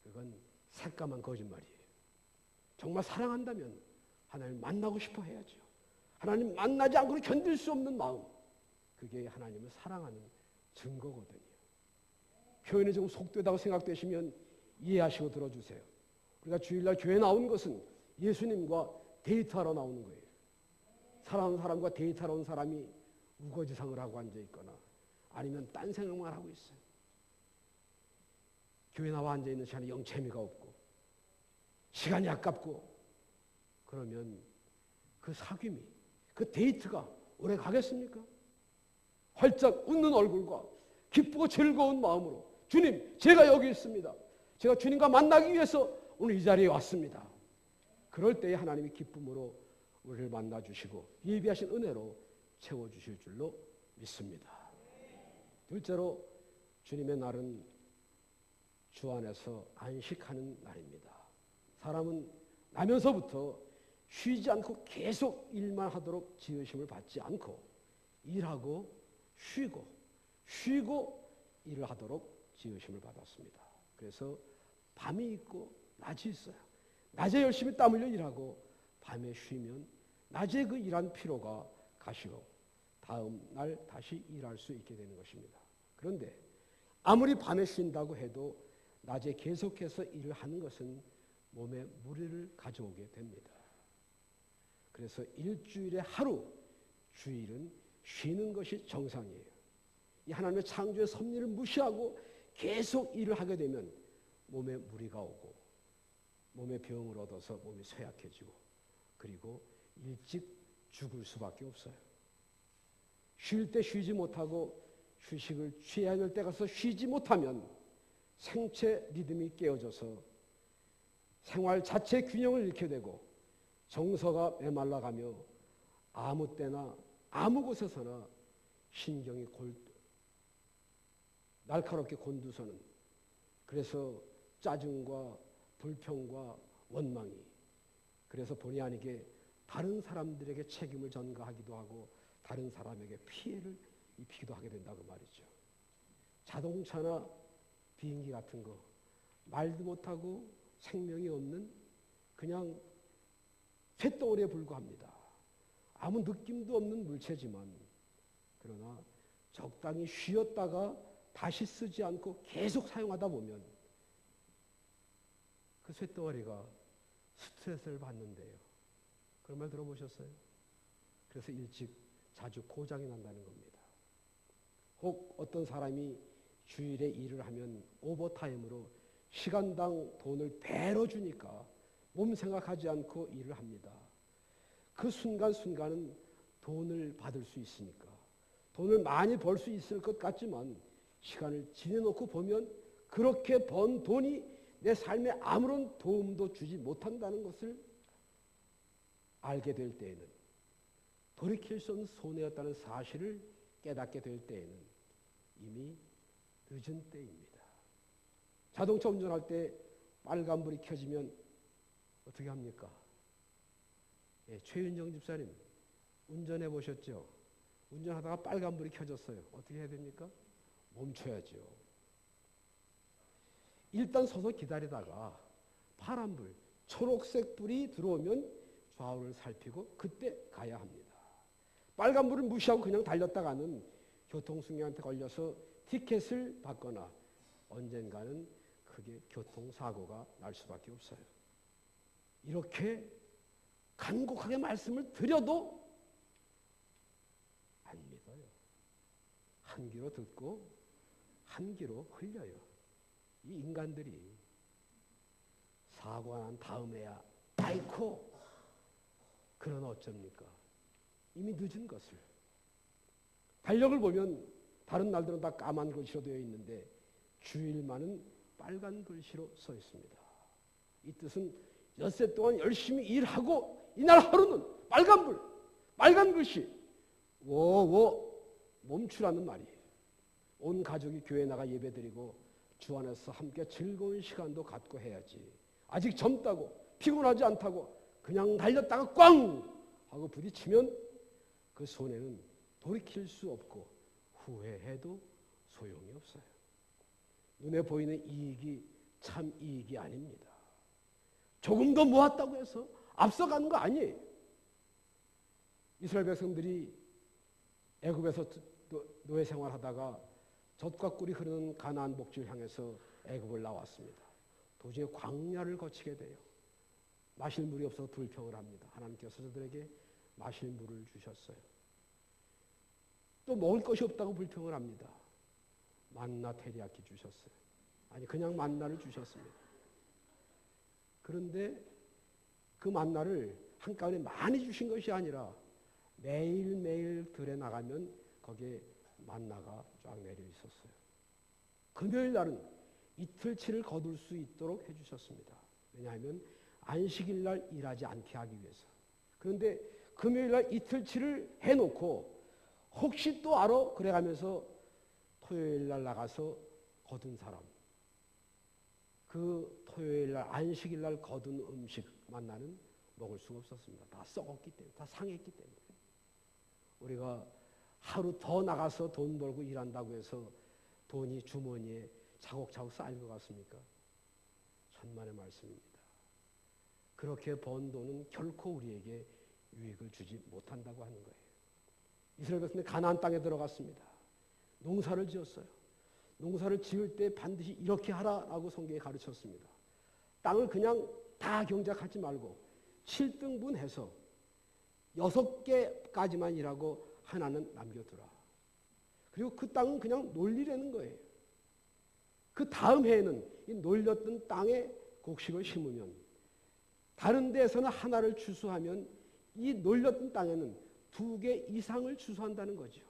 그건 새까만 거짓말이에요. 정말 사랑한다면 하나님 만나고 싶어 해야죠. 하나님 만나지 않고는 견딜 수 없는 마음, 그게 하나님을 사랑하는 증거거든요. 표현이 좀 속되다고 생각되시면 이해하시고 들어주세요. 우리가 주일날 교회 나온 것은 예수님과 데이트하러 나오는 거예요. 사랑하는 사람과 데이트하러 온 사람이 우거지상을 하고 앉아있거나 아니면 딴 생각만 하고 있어요. 교회 나와 앉아있는 시간에 영 재미가 없고 시간이 아깝고 그러면 그 사귐이, 그 데이트가 오래 가겠습니까? 활짝 웃는 얼굴과 기쁘고 즐거운 마음으로 주님, 제가 여기 있습니다. 제가 주님과 만나기 위해서 오늘 이 자리에 왔습니다. 그럴 때에 하나님이 기쁨으로 우리를 만나주시고 예비하신 은혜로 채워주실 줄로 믿습니다. 둘째로 주님의 날은 주 안에서 안식하는 날입니다. 사람은 나면서부터 쉬지 않고 계속 일만 하도록 지으심을 받지 않고 일하고 쉬고 일을 하도록 지으심을 받았습니다. 그래서 밤이 있고 낮이 있어요. 낮에 열심히 땀 흘려 일하고 밤에 쉬면 낮에 그 일한 피로가 가시고 다음 날 다시 일할 수 있게 되는 것입니다. 그런데 아무리 밤에 쉰다고 해도 낮에 계속해서 일을 하는 것은 몸에 무리를 가져오게 됩니다. 그래서 일주일에 하루, 주일은 쉬는 것이 정상이에요. 이 하나님의 창조의 섭리를 무시하고 계속 일을 하게 되면 몸에 무리가 오고 몸에 병을 얻어서 몸이 쇠약해지고 그리고 일찍 죽을 수밖에 없어요. 쉴 때 쉬지 못하고 휴식을 취해야 될 때 가서 쉬지 못하면 생체 리듬이 깨어져서 생활 자체 균형을 잃게 되고 정서가 메말라가며 아무 때나 아무 곳에서나 신경이 날카롭게 곤두서는, 그래서 짜증과 불평과 원망이, 그래서 본의 아니게 다른 사람들에게 책임을 전가하기도 하고 다른 사람에게 피해를 입히기도 하게 된다고 말이죠. 자동차나 비행기 같은 거 말도 못하고 생명이 없는 그냥 쇳덩어리에 불과합니다. 아무 느낌도 없는 물체지만 그러나 적당히 쉬었다가 다시 쓰지 않고 계속 사용하다 보면 그 쇳덩어리가 스트레스를 받는데요. 그런 말 들어보셨어요? 그래서 일찍 자주 고장이 난다는 겁니다. 혹 어떤 사람이 주일에 일을 하면 오버타임으로 시간당 돈을 배로 주니까 몸 생각하지 않고 일을 합니다. 그 순간순간은 돈을 받을 수 있으니까 돈을 많이 벌 수 있을 것 같지만 시간을 지내놓고 보면 그렇게 번 돈이 내 삶에 아무런 도움도 주지 못한다는 것을 알게 될 때에는, 돌이킬 수 없는 손해였다는 사실을 깨닫게 될 때에는 이미 늦은 때입니다. 자동차 운전할 때 빨간불이 켜지면 어떻게 합니까? 예, 최윤정 집사님 운전해 보셨죠? 운전하다가 빨간불이 켜졌어요. 어떻게 해야 됩니까? 멈춰야죠. 일단 서서 기다리다가 파란불, 초록색 불이 들어오면 좌우를 살피고 그때 가야 합니다. 빨간불을 무시하고 그냥 달렸다가는 교통수행한테 걸려서 티켓을 받거나 언젠가는 크게 교통사고가 날 수밖에 없어요. 이렇게 간곡하게 말씀을 드려도 안 믿어요. 한 귀로 듣고 한 귀로 흘려요. 이 인간들이 사고가 난 다음에야 아이코, 그러나 어쩝니까? 이미 늦은 것을. 달력을 보면 다른 날들은 다 까만 글씨로 되어 있는데 주일만은 빨간 글씨로 써 있습니다. 이 뜻은 엿새 동안 열심히 일하고 이날 하루는 빨간불, 빨간 글씨, 멈추라는 말이에요. 온 가족이 교회 나가 예배드리고 주 안에서 함께 즐거운 시간도 갖고 해야지. 아직 젊다고 피곤하지 않다고 그냥 달렸다가 꽝 하고 부딪히면 그 손해는 돌이킬 수 없고 후회해도 소용이 없어요. 눈에 보이는 이익이 참 이익이 아닙니다. 조금 더 모았다고 해서 앞서가는 거 아니에요. 이스라엘 백성들이 애굽에서 노예 생활하다가 젖과 꿀이 흐르는 가나안 복지를 향해서 애굽을 나왔습니다. 도중에 광야를 거치게 돼요. 마실 물이 없어서 불평을 합니다. 하나님께서 저들에게 마실 물을 주셨어요. 또 먹을 것이 없다고 불평을 합니다. 만나 테리야키 주셨어요. 아니 그냥 만나를 주셨습니다. 그런데 그 만나를 한꺼번에 많이 주신 것이 아니라 매일매일 들에 나가면 거기에 만나가 쫙 내려 있었어요. 금요일 날은 이틀치를 거둘 수 있도록 해주셨습니다. 왜냐하면 안식일 날 일하지 않게 하기 위해서. 그런데 금요일 날 이틀치를 해놓고 혹시 또 알아? 그래가면서 토요일 날 나가서 거둔 사람, 그 토요일 날 안식일 날 거둔 음식 만나는 먹을 수가 없었습니다. 다 썩었기 때문에, 다 상했기 때문에. 우리가 하루 더 나가서 돈 벌고 일한다고 해서 돈이 주머니에 차곡차곡 쌓일 것 같습니까? 천만의 말씀입니다. 그렇게 번 돈은 결코 우리에게 유익을 주지 못한다고 하는 거예요. 이스라엘 백성들이 가나안 땅에 들어갔습니다. 농사를 지었어요. 농사를 지을 때 반드시 이렇게 하라라고 성경에 가르쳤습니다. 땅을 그냥 다 경작하지 말고 7등분 해서 6개까지만 일하고 하나는 남겨두라. 그리고 그 땅은 그냥 놀리라는 거예요. 그 다음 해에는 이 놀렸던 땅에 곡식을 심으면 다른 데에서는 하나를 추수하면 이 놀렸던 땅에는 2개 이상을 추수한다는 거죠.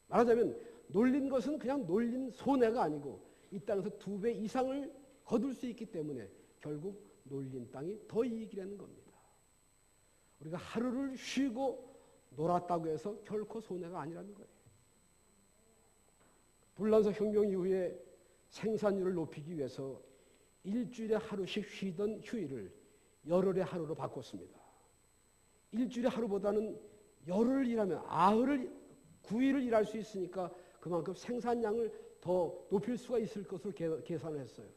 말하자면 놀린 것은 그냥 놀린 손해가 아니고 이 땅에서 2배 이상을 거둘 수 있기 때문에 결국 놀린 땅이 더 이익이라는 겁니다. 우리가 하루를 쉬고 놀았다고 해서 결코 손해가 아니라는 거예요. 불란서 혁명 이후에 생산율을 높이기 위해서 일주일에 하루씩 쉬던 휴일을 열흘의 하루로 바꿨습니다. 일주일에 하루보다는 열흘을 일하면 9일을 일할 수 있으니까 그만큼 생산량을 더 높일 수가 있을 것으로 계산을 했어요.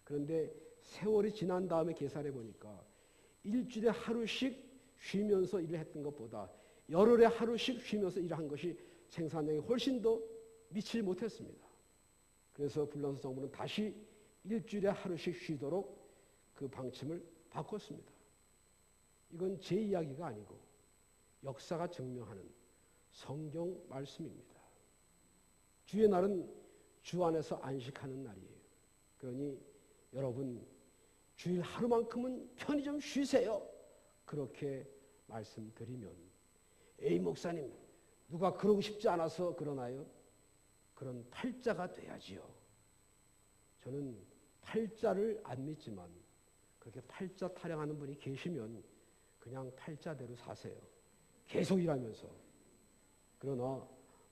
그런데 세월이 지난 다음에 계산해 보니까 일주일에 하루씩 쉬면서 일을 했던 것보다 열흘에 하루씩 쉬면서 일한 것이 생산량이 훨씬 더 미치지 못했습니다. 그래서 불란서 정부는 다시 일주일에 하루씩 쉬도록 그 방침을 바꿨습니다. 이건 제 이야기가 아니고 역사가 증명하는 성경 말씀입니다. 주의 날은 주 안에서 안식하는 날이에요. 그러니 여러분 주일 하루만큼은 편히 좀 쉬세요. 그렇게 말씀드리면 에이 목사님 누가 그러고 싶지 않아서 그러나요? 그런 팔자가 돼야지요. 저는 팔자를 안 믿지만 그렇게 팔자 타령하는 분이 계시면 그냥 팔자대로 사세요. 계속 일하면서. 그러나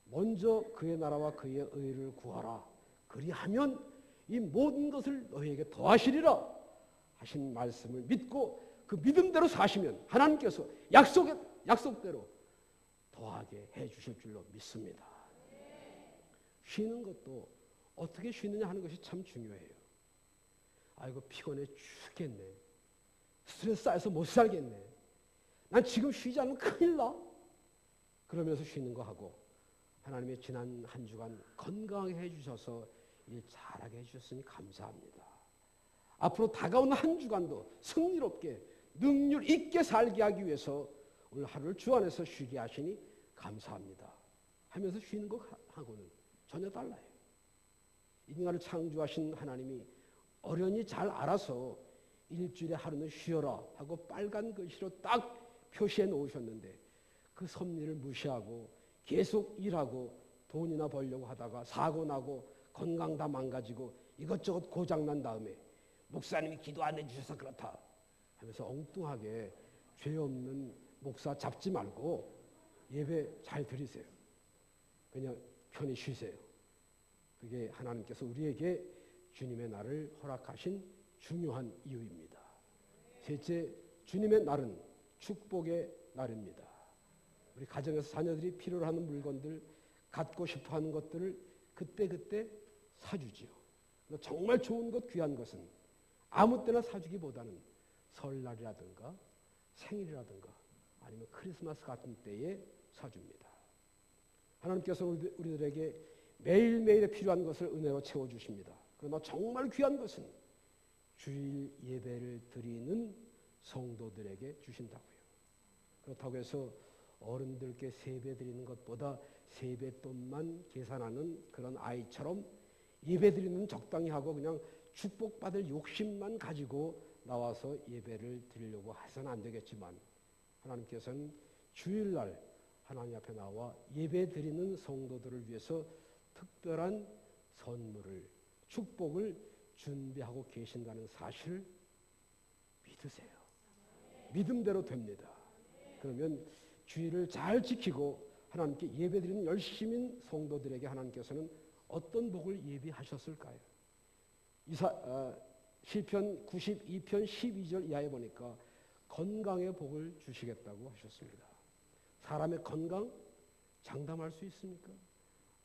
먼저 그의 나라와 그의 의를 구하라. 그리하면 이 모든 것을 너희에게 더하시리라 하신 말씀을 믿고 그 믿음대로 사시면 하나님께서 약속대로 더하게 해주실 줄로 믿습니다. 쉬는 것도 어떻게 쉬느냐 하는 것이 참 중요해요. 아이고 피곤해 죽겠네. 스트레스 쌓여서 못 살겠네. 난 지금 쉬지 않으면 큰일 나. 그러면서 쉬는 거 하고 하나님의 지난 한 주간 건강하게 해주셔서 일 잘하게 해주셨으니 감사합니다. 앞으로 다가오는 한 주간도 승리롭게 능률 있게 살게 하기 위해서 오늘 하루를 주 안에서 쉬게 하시니 감사합니다 하면서 쉬는 것하고는 전혀 달라요. 인간을 창조하신 하나님이 어련히 잘 알아서 일주일에 하루는 쉬어라 하고 빨간 글씨로 딱 표시해 놓으셨는데 그 섭리를 무시하고 계속 일하고 돈이나 벌려고 하다가 사고 나고 건강 다 망가지고 이것저것 고장난 다음에 목사님이 기도 안 해주셔서 그렇다 하면서 엉뚱하게 죄 없는 목사 잡지 말고 예배 잘 드리세요. 그냥 편히 쉬세요. 그게 하나님께서 우리에게 주님의 날을 허락하신 중요한 이유입니다. 셋째, 주님의 날은 축복의 날입니다. 우리 가정에서 자녀들이 필요로 하는 물건들, 갖고 싶어하는 것들을 그때그때 사주지요. 정말 좋은 것, 귀한 것은 아무 때나 사주기보다는 설날이라든가 생일이라든가 아니면 크리스마스 같은 때에 사줍니다. 하나님께서는 우리들에게 매일매일에 필요한 것을 은혜로 채워주십니다. 그러나 정말 귀한 것은 주일 예배를 드리는 성도들에게 주신다고요. 그렇다고 해서 어른들께 세배 드리는 것보다 세뱃돈만 계산하는 그런 아이처럼 예배 드리는 적당히 하고 그냥 축복받을 욕심만 가지고 나와서 예배를 드리려고 해서는 안 되겠지만 하나님께서는 주일날 하나님 앞에 나와 예배 드리는 성도들을 위해서 특별한 선물을, 축복을 준비하고 계신다는 사실을 믿으세요. 믿음대로 됩니다. 그러면 주일을 잘 지키고 하나님께 예배드리는 열심인 성도들에게 하나님께서는 어떤 복을 예비하셨을까요? 시편 92편 12절 이하에 보니까 건강의 복을 주시겠다고 하셨습니다. 사람의 건강 장담할 수 있습니까?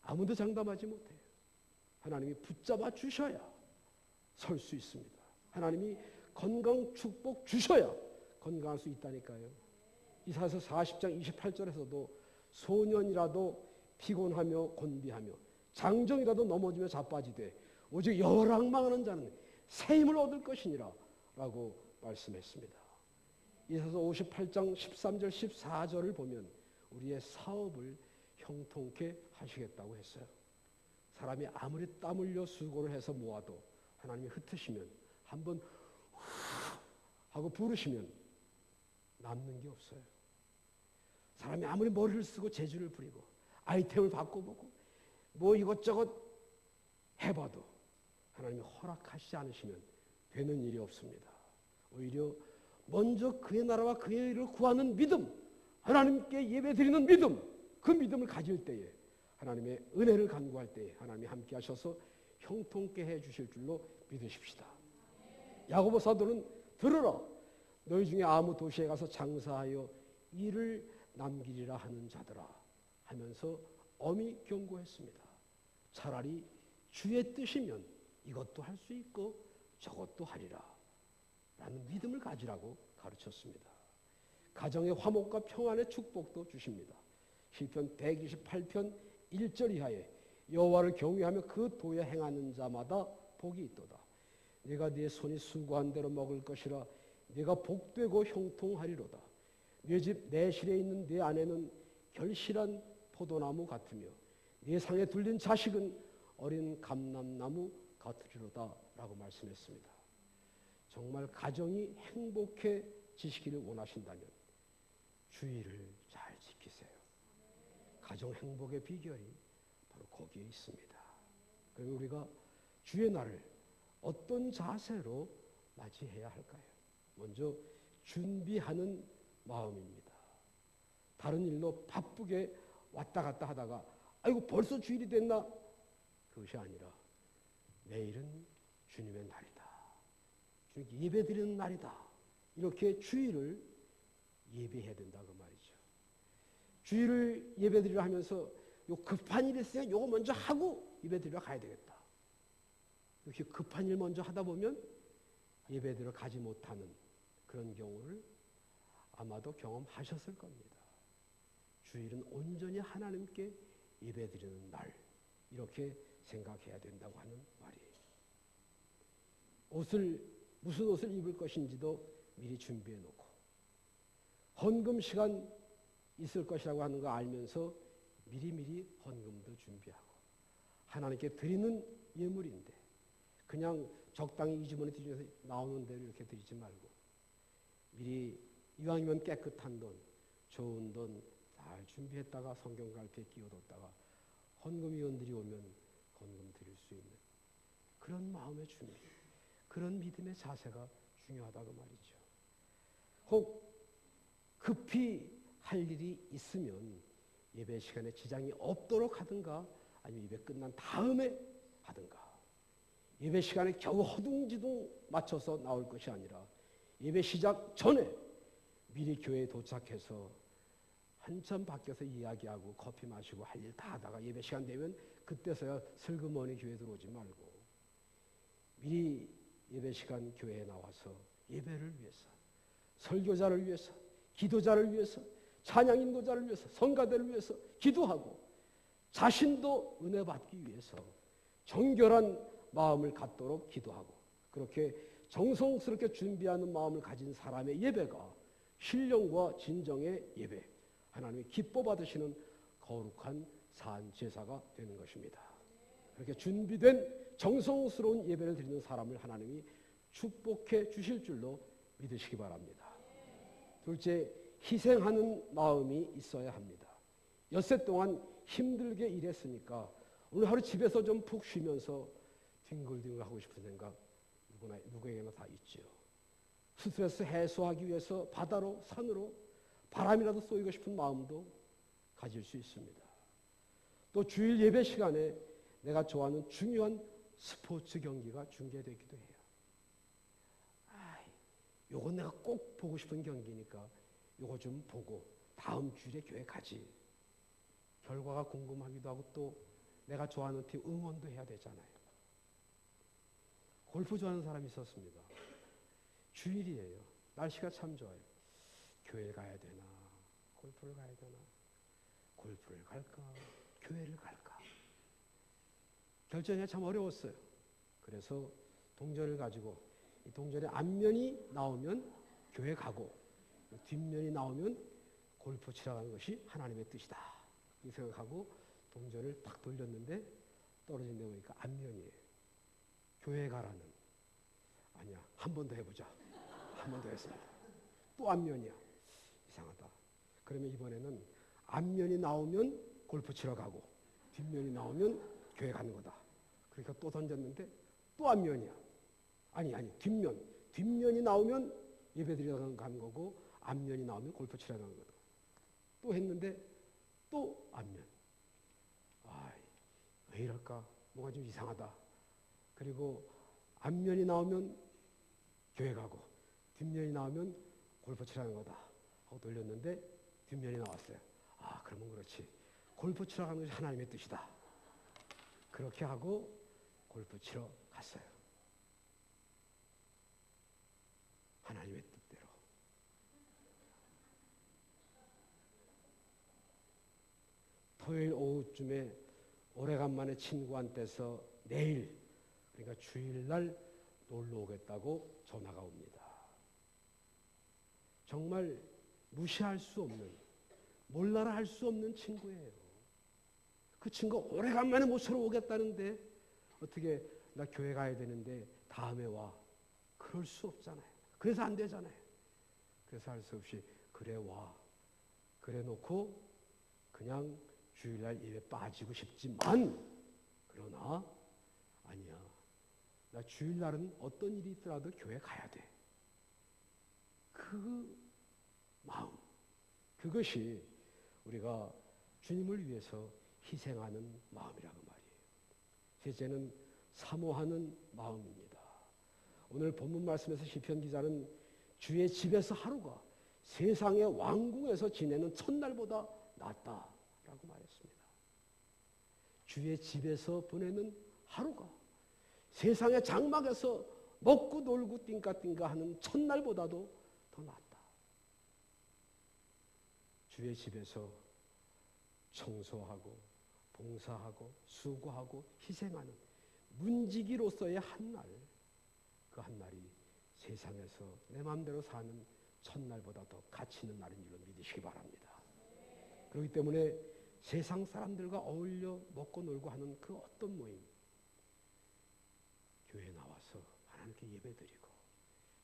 아무도 장담하지 못해요. 하나님이 붙잡아 주셔야 설 수 있습니다. 하나님이 건강 축복 주셔야 건강할 수 있다니까요. 이사야서 40장 28절에서도 소년이라도 피곤하며 곤비하며 장정이라도 넘어지며 자빠지되 오직 여호와를 앙망하는 자는 새 힘을 얻을 것이니라 라고 말씀했습니다. 이사야서 58장 13절 14절을 보면 우리의 사업을 형통케 하시겠다고 했어요. 사람이 아무리 땀 흘려 수고를 해서 모아도 하나님이 흩으시면 한번 하고 부르시면 남는 게 없어요. 사람이 아무리 머리를 쓰고 재주를 부리고 아이템을 바꿔보고 뭐 이것저것 해봐도 하나님이 허락하시지 않으시면 되는 일이 없습니다. 오히려 먼저 그의 나라와 그의 일을 구하는 믿음, 하나님께 예배드리는 믿음, 그 믿음을 가질 때에 하나님의 은혜를 간구할 때에 하나님이 함께 하셔서 형통케 해 주실 줄로 믿으십시다. 야고보 사도는 들으라, 너희 중에 아무 도시에 가서 장사하여 일을 남기리라 하는 자들아 하면서 엄히 경고했습니다. 차라리 주의 뜻이면 이것도 할 수 있고 저것도 하리라 라는 믿음을 가지라고 가르쳤습니다. 가정의 화목과 평안의 축복도 주십니다. 시편 128편 1절 이하에 여호와를 경외하며 그 도에 행하는 자마다 복이 있도다. 네가 네 손이 수고한 대로 먹을 것이라 네가 복되고 형통하리로다. 네 집 내실에 있는 네 아내는 결실한 포도나무 같으며 네 상에 둘린 자식은 어린 감람나무 같으리로다 라고 말씀했습니다. 정말 가정이 행복해지시기를 원하신다면 주의를 잘 지키세요. 가정 행복의 비결이 바로 거기에 있습니다. 그럼 우리가 주의 날을 어떤 자세로 맞이해야 할까요? 먼저 준비하는 마음입니다. 다른 일로 바쁘게 왔다 갔다 하다가 아이고 벌써 주일이 됐나? 그것이 아니라 내일은 주님의 날이다. 주님께 예배드리는 날이다. 이렇게 주일을 예배해야 된다 그 말이죠. 주일을 예배드리려 하면서 요 급한 일이 있으면 요거 먼저 하고 예배드리러 가야 되겠다. 이렇게 급한 일 먼저 하다 보면 예배드리러 가지 못하는 그런 경우를 아마도 경험하셨을 겁니다. 주일은 온전히 하나님께 예배드리는 날 이렇게 생각해야 된다고 하는 말이에요. 무슨 옷을 입을 것인지도 미리 준비해 놓고 헌금 시간 있을 것이라고 하는 거 알면서 미리미리 헌금도 준비하고 하나님께 드리는 예물인데 그냥 적당히 이 주머니 뒤에서 나오는 대로 이렇게 드리지 말고 미리 이왕이면 깨끗한 돈, 좋은 돈 잘 준비했다가 성경 갈피에 끼워뒀다가 헌금위원들이 오면 헌금 드릴 수 있는 그런 마음의 준비, 그런 믿음의 자세가 중요하다고 말이죠. 혹 급히 할 일이 있으면 예배 시간에 지장이 없도록 하든가 아니면 예배 끝난 다음에 하든가 예배 시간에 겨우 허둥지둥 맞춰서 나올 것이 아니라 예배 시작 전에 미리 교회에 도착해서 한참 밖에서 이야기하고 커피 마시고 할 일 다 하다가 예배 시간 되면 그때서야 슬그머니 교회 들어오지 말고 미리 예배 시간 교회에 나와서 예배를 위해서 설교자를 위해서 기도자를 위해서 찬양 인도자를 위해서 성가대를 위해서 기도하고 자신도 은혜 받기 위해서 정결한 마음을 갖도록 기도하고 그렇게 정성스럽게 준비하는 마음을 가진 사람의 예배가 신령과 진정의 예배, 하나님이 기뻐 받으시는 거룩한 산 제사가 되는 것입니다. 그렇게 준비된 정성스러운 예배를 드리는 사람을 하나님이 축복해 주실 줄로 믿으시기 바랍니다. 둘째, 희생하는 마음이 있어야 합니다. 엿새 동안 힘들게 일했으니까 오늘 하루 집에서 좀 푹 쉬면서 뒹굴뒹굴 하고 싶은 생각 누구에게나 다 있죠. 스트레스 해소하기 위해서 바다로 산으로 바람이라도 쏘이고 싶은 마음도 가질 수 있습니다. 또 주일 예배 시간에 내가 좋아하는 중요한 스포츠 경기가 중계되기도 해요. 요거 내가 꼭 보고 싶은 경기니까 요거 좀 보고 다음 주일에 교회 가지. 결과가 궁금하기도 하고 또 내가 좋아하는 팀 응원도 해야 되잖아요. 골프 좋아하는 사람이 있었습니다. 주일이에요. 날씨가 참 좋아요. 교회를 가야 되나 골프를 가야 되나 골프를 갈까 교회를 갈까 결정이 참 어려웠어요. 그래서 동전을 가지고 이 동전의 앞면이 나오면 교회 가고 뒷면이 나오면 골프 치러 가는 것이 하나님의 뜻이다. 이 생각하고 동전을 탁 돌렸는데 떨어진 데 보니까 앞면이에요. 교회 가라는. 아니야. 한 번 더 해보자. 한 번 더 했습니다. 또 앞면이야. 이상하다. 그러면 이번에는 앞면이 나오면 골프 치러 가고 뒷면이 나오면 교회 가는 거다. 그러니까 또 던졌는데 또 앞면이야. 아니 뒷면. 뒷면이 나오면 예배드리러 가는 거고 앞면이 나오면 골프 치러 가는 거다. 또 했는데 또 앞면. 왜 이럴까? 뭔가 좀 이상하다. 그리고 앞면이 나오면 교회 가고 뒷면이 나오면 골프 치러 가는 거다 하고 돌렸는데 뒷면이 나왔어요. 그러면 그렇지. 골프 치러 가는 것이 하나님의 뜻이다. 그렇게 하고 골프 치러 갔어요. 하나님의 뜻대로. 토요일 오후쯤에 오래간만에 친구한테서 내일, 그러니까 주일날 놀러 오겠다고 전화가 옵니다. 정말 무시할 수 없는, 몰라라 할 수 없는 친구예요. 그 친구가 오래간만에 모처럼 오겠다는데 어떻게 나 교회 가야 되는데 다음에 와. 그럴 수 없잖아요. 그래서 안 되잖아요. 그래서 할 수 없이 그래 와. 그래 놓고 그냥 주일날 예배 빠지고 싶지만 그러나 아니야. 나 주일날은 어떤 일이 있더라도 교회 가야 돼. 그 마음, 그것이 우리가 주님을 위해서 희생하는 마음이라고 말이에요. 셋째는 사모하는 마음입니다. 오늘 본문 말씀에서 시편 기자는 주의 집에서 하루가 세상의 왕궁에서 지내는 첫날보다 낫다라고 말했습니다. 주의 집에서 보내는 하루가 세상의 장막에서 먹고 놀고 띵까띵까 하는 첫날보다도 더 낫다. 주의 집에서 청소하고 봉사하고 수고하고 희생하는 문지기로서의 한 날, 그 한 날이 세상에서 내 마음대로 사는 첫날보다 더 가치 있는 날인 줄로 믿으시기 바랍니다. 그렇기 때문에 세상 사람들과 어울려 먹고 놀고 하는 그 어떤 모임, 교회에 나와서 하나님께 예배드리고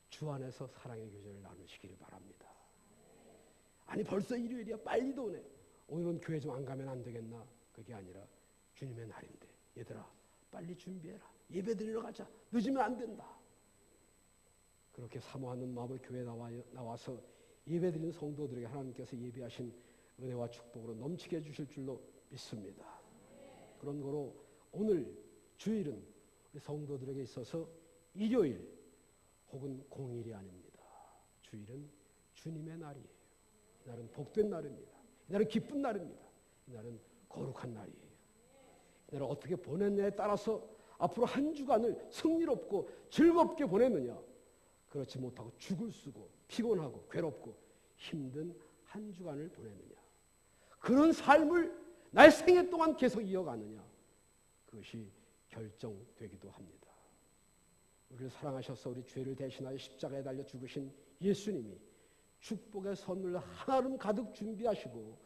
주 안에서 사랑의 교제를 나누시기를 바랍니다. 아니 벌써 일요일이야. 빨리도 오네. 오늘은 교회 좀 안 가면 안 되겠나? 그게 아니라 주님의 날인데 얘들아 빨리 준비해라. 예배드리러 가자. 늦으면 안 된다. 그렇게 사모하는 마음으로 교회에 나와서 예배드리는 성도들에게 하나님께서 예비하신 은혜와 축복으로 넘치게 해주실 줄로 믿습니다. 그런 거로 오늘 주일은 우리 성도들에게 있어서 일요일 혹은 공일이 아닙니다. 주일은 주님의 날이에요. 이날은 복된 날입니다. 이날은 기쁜 날입니다. 이날은 거룩한 날이에요. 이날을 어떻게 보냈냐에 따라서 앞으로 한 주간을 승리롭고 즐겁게 보냈느냐, 그렇지 못하고 죽을 쓰고 피곤하고 괴롭고 힘든 한 주간을 보냈느냐, 그런 삶을 나의 생애 동안 계속 이어가느냐, 그것이 결정되기도 합니다. 우리를 사랑하셔서 우리 죄를 대신하여 십자가에 달려 죽으신 예수님이 축복의 선물 하나름 가득 준비하시고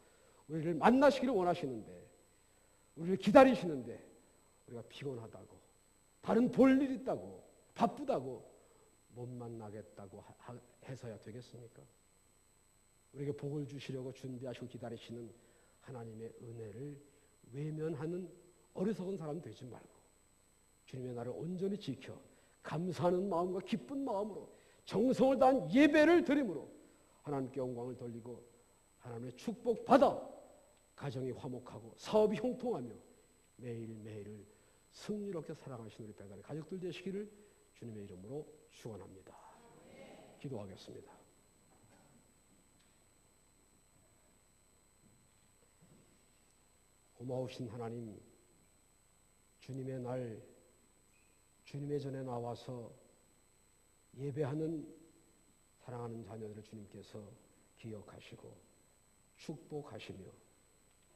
우리를 만나시기를 원하시는데, 우리를 기다리시는데 우리가 피곤하다고, 다른 볼 일 있다고, 바쁘다고 못 만나겠다고 해서야 되겠습니까? 우리에게 복을 주시려고 준비하시고 기다리시는 하나님의 은혜를 외면하는 어리석은 사람 되지 말고 주님의 날을 온전히 지켜 감사하는 마음과 기쁜 마음으로 정성을 다한 예배를 드림으로 하나님께 영광을 돌리고 하나님의 축복 받아 가정이 화목하고 사업이 형통하며 매일매일을 승리롭게 살아가시는 우리 배가리 가족들 되시기를 주님의 이름으로 축원합니다. 기도하겠습니다. 고마우신 하나님, 주님의 날, 주님의 전에 나와서 예배하는 사랑하는 자녀들을 주님께서 기억하시고 축복하시며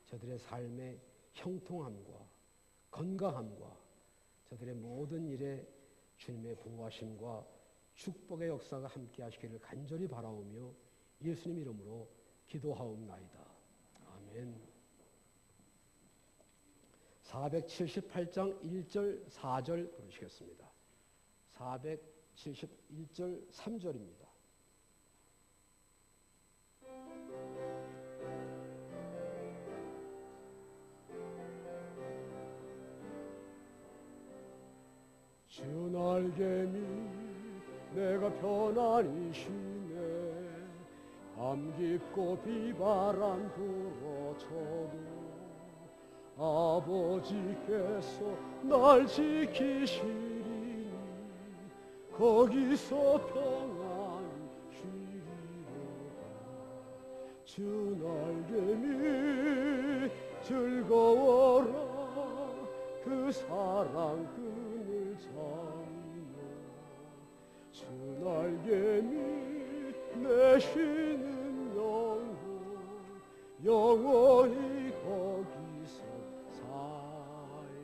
저들의 삶의 형통함과 건강함과 저들의 모든 일에 주님의 보호하심과 축복의 역사가 함께 하시기를 간절히 바라오며 예수님 이름으로 기도하옵나이다. 아멘. 478장 1절 4절 부르시겠습니다. 471절 3절입니다. 주 날개미 내가 편안히 쉬네. 밤 깊고 비바람 불어쳐도 아버지께서 날 지키시리니 거기서 평안히 쉬리로다. 주 날개미 즐거워라. 그 사랑 끈을 잡으며 주 날개미 내 쉬는 영원히 거기서 살리.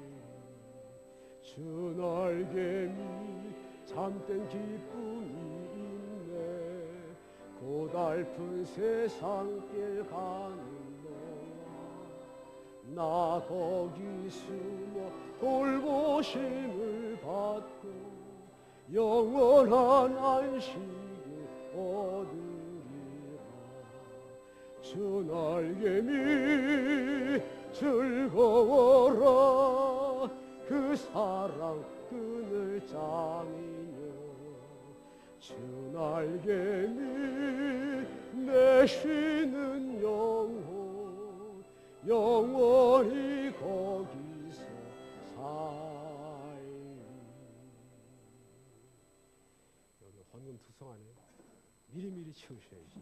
주 날개미 참된 기쁨이 있네. 고달픈 세상길 가는 나 거기 숨어 돌보심을 받고 영원한 안식을 얻으리라. 주 날개미 즐거워라. 그 사랑 끈을 짜미며 주 날개미 내 쉬는 영원히 거기서 살리. 여기 헌금 투성하네. 미리미리 치우셔야지.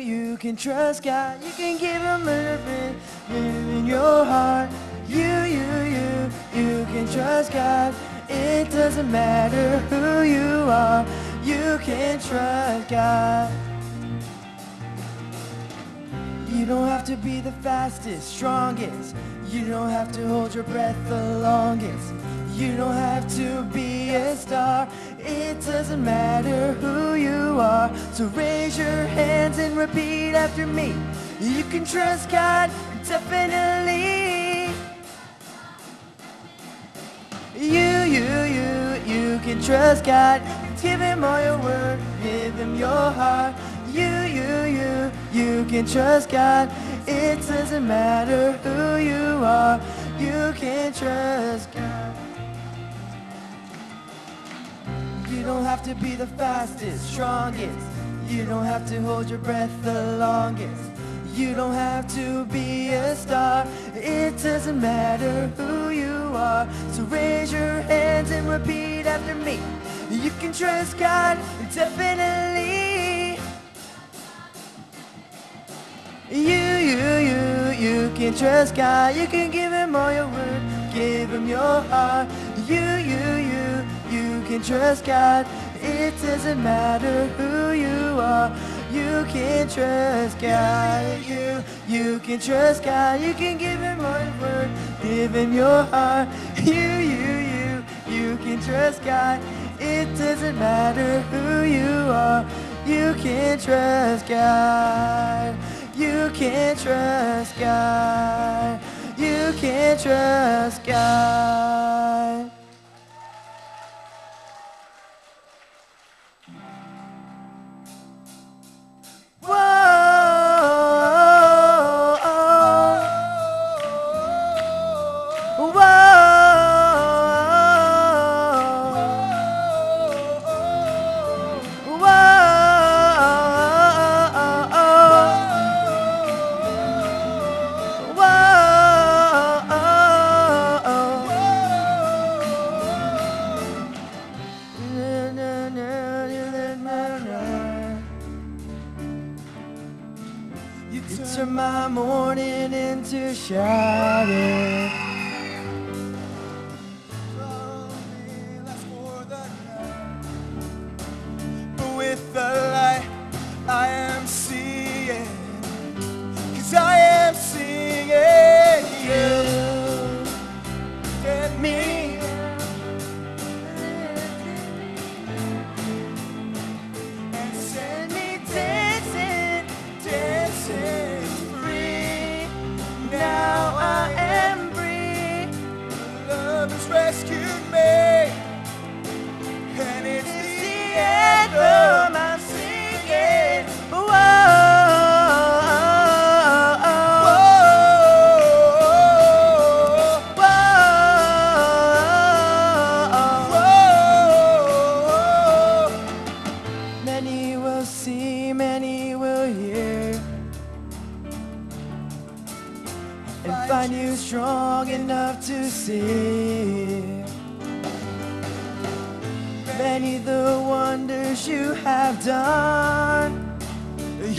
You can trust God. You can give Him a little bit in your heart. You can trust God. It doesn't matter who you are. You can trust God. You don't have to be the fastest, strongest. You don't have to hold your breath the longest. You don't have to be a star It doesn't matter who you are, so raise your hands and repeat after me. You can trust God, definitely. You can trust God. Give Him all your word, give Him your heart. You can trust God. It doesn't matter who you are, you can trust God. You don't have to be the fastest, strongest. You don't have to hold your breath the longest. You don't have to be a star. It doesn't matter who you are. So raise your hands and repeat after me. You can trust God, definitely. You can trust God. You can give Him all your word, give Him your heart. You can trust God. It doesn't matter who you are. You can trust God. You can trust God. You can give Him all your word, give Him your heart. You can trust God. It doesn't matter who you are. You can trust God. You can trust God. You can trust God. You turn my morning into shouting. But with the light I am seeing, 'cause I am seeing you and me. And send me dancing, dancing free. Now I am free. Love has rescued me. And it's the anthem I'm singing. Many will see, many will hear, and find you strong enough to see. Many the wonders you have done.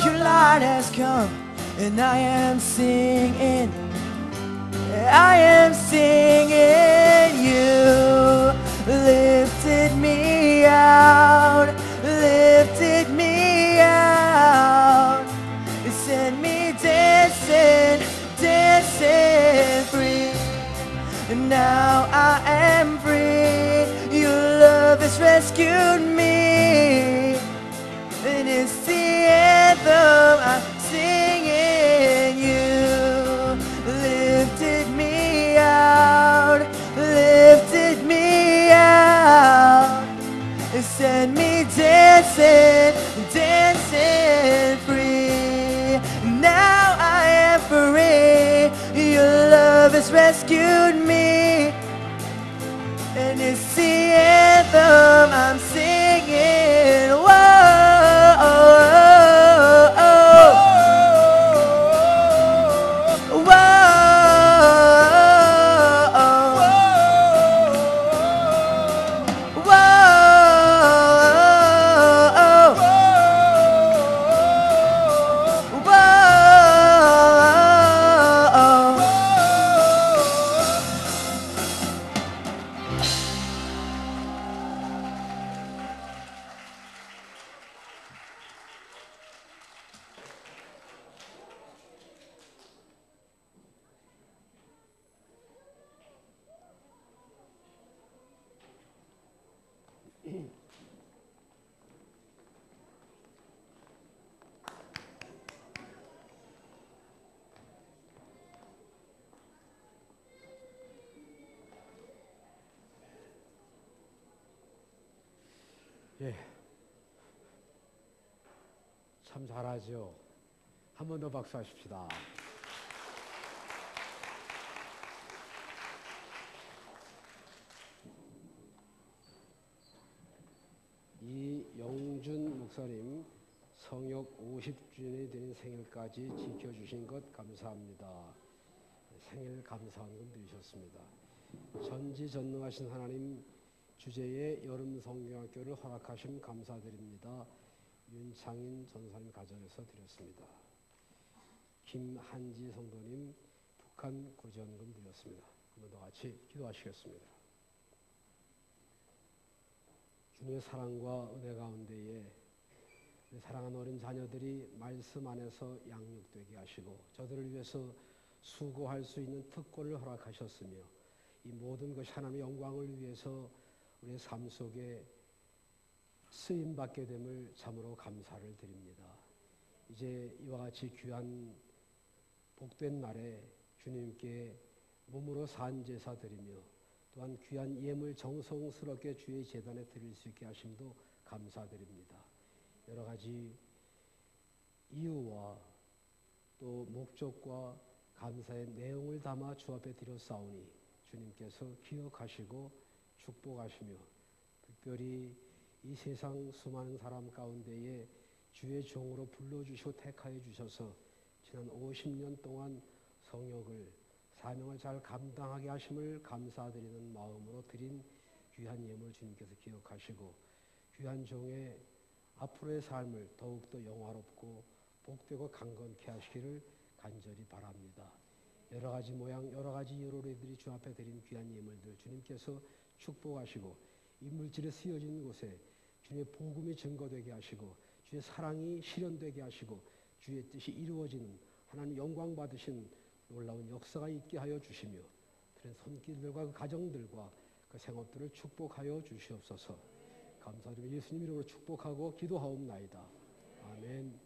Your light has come, and I am singing. I am singing. You lifted me out, lifted me out, sent me dancing, dancing free. And now I am free. Your love has rescued me, and it's the anthem I'm singing. You lifted me out, lifted me out, and sent me dancing, dancing free. Now I am free. Your love has rescued me, and it's the anthem I'm singing. 예. 참 잘하죠. 한 번 더 박수하십시다. 이 영준 목사님 성역 50주년이 되는 생일까지 지켜주신 것 감사합니다. 생일 감사원금 드리셨습니다. 전지전능하신 하나님 주제의 여름 성경학교를 허락하심 감사드립니다. 윤창인 전사님 가정에서 드렸습니다. 김한지 성도님 북한 구제원금 드렸습니다. 한 번 더 같이 기도하시겠습니다. 주님의 사랑과 은혜 가운데에 우리 사랑하는 어린 자녀들이 말씀 안에서 양육되게 하시고 저들을 위해서 수고할 수 있는 특권을 허락하셨으며 이 모든 것이 하나님의 영광을 위해서 우리의 삶 속에 쓰임받게 됨을 참으로 감사를 드립니다. 이제 이와 같이 귀한 복된 날에 주님께 몸으로 산제사 드리며 또한 귀한 예물 정성스럽게 주의 제단에 드릴 수 있게 하심도 감사드립니다. 여러 가지 이유와 또 목적과 감사의 내용을 담아 주 앞에 드렸사오니 주님께서 기억하시고 축복하시며 특별히 이 세상 수많은 사람 가운데에 주의 종으로 불러주시고 택하여 주셔서 지난 50년 동안 성역을 사명을 잘 감당하게 하심을 감사드리는 마음으로 드린 귀한 예물 주님께서 기억하시고 귀한 종의 앞으로의 삶을 더욱더 영화롭고 복되고 강건케 하시기를 간절히 바랍니다. 여러 가지 모양 여러 가지 이유로 우리들이 주 앞에 드린 귀한 예물들 주님께서 축복하시고 이 물질에 쓰여진 곳에 주님의 복음이 증거되게 하시고 주의 사랑이 실현되게 하시고 주의 뜻이 이루어지는 하나님 영광 받으신 놀라운 역사가 있게 하여 주시며 그런 손길들과 그 가정들과 그 생업들을 축복하여 주시옵소서. 감사드리며 예수님 이름으로 축복하고 기도하옵나이다. 아멘.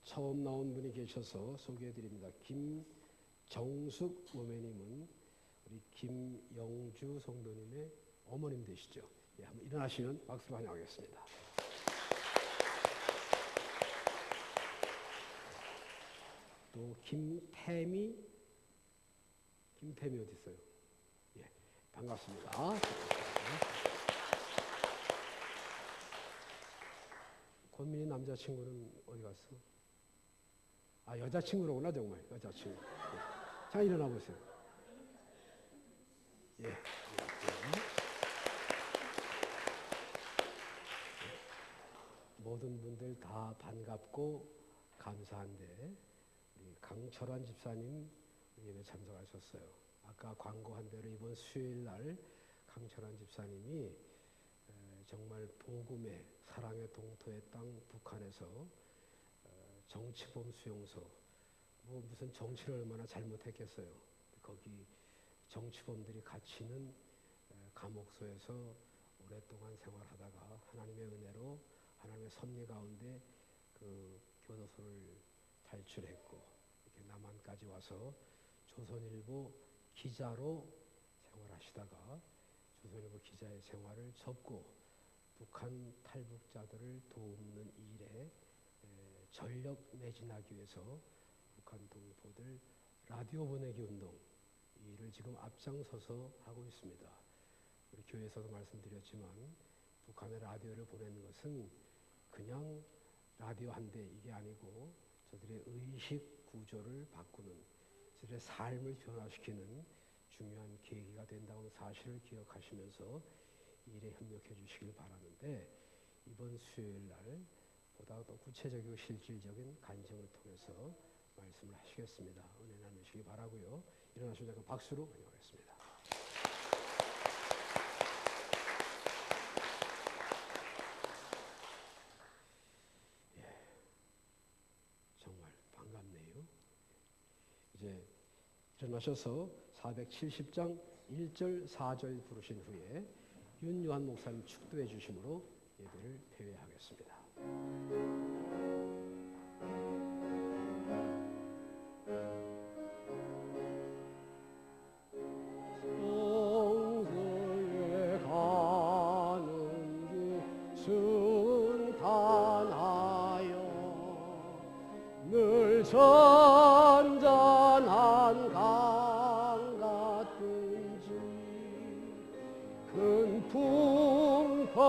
처음 나온 분이 계셔서 소개해드립니다. 김정숙 모매님은 우리 김영주 성도님의 어머님 되시죠. 예, 한번 일어나시면 박수로 환영하겠습니다. 또 김태미 어디 있어요? 예, 반갑습니다. 권민이 남자친구는 어디 갔어? 아, 여자친구로구나, 정말. 여자친구. 예. 자, 일어나 보세요. 예. 모든 분들 다 반갑고 감사한데, 우리 강철환 집사님 예배 참석하셨어요. 아까 광고한 대로 이번 수요일 날 강철환 집사님이 정말 복음의 사랑의 동토의 땅 북한에서 정치범 수용소, 뭐 무슨 정치를 얼마나 잘못했겠어요. 거기 정치범들이 갇히는 감옥소에서 오랫동안 생활하다가 하나님의 은혜로 하나님의 섭리 가운데 그 교도소를 탈출했고 이렇게 남한까지 와서 조선일보 기자로 생활하시다가 조선일보 기자의 생활을 접고 북한 탈북자들을 돕는 일에 전력 매진하기 위해서 북한 동포들 라디오 보내기 운동 이 일을 지금 앞장서서 하고 있습니다. 우리 교회에서도 말씀드렸지만 북한의 라디오를 보내는 것은 그냥 라디오 한 대 이게 아니고 저들의 의식 구조를 바꾸는 저들의 삶을 변화시키는 중요한 계기가 된다는 사실을 기억하시면서 이 일에 협력해 주시길 바라는데 이번 수요일 날 보다 더 구체적이고 실질적인 간증을 통해서 말씀을 하시겠습니다. 은혜 나누시기 바라고요. 일어나시면 잠깐 박수로 환영하겠습니다. 예, 정말 반갑네요. 이제 일어나셔서 470장 1절 4절 부르신 후에 윤요한 목사님 축도해 주심으로 예배를 폐회하겠습니다. 성서에 가는 길 순탄하여 늘 잔잔한 강 같든지 큰 풍파로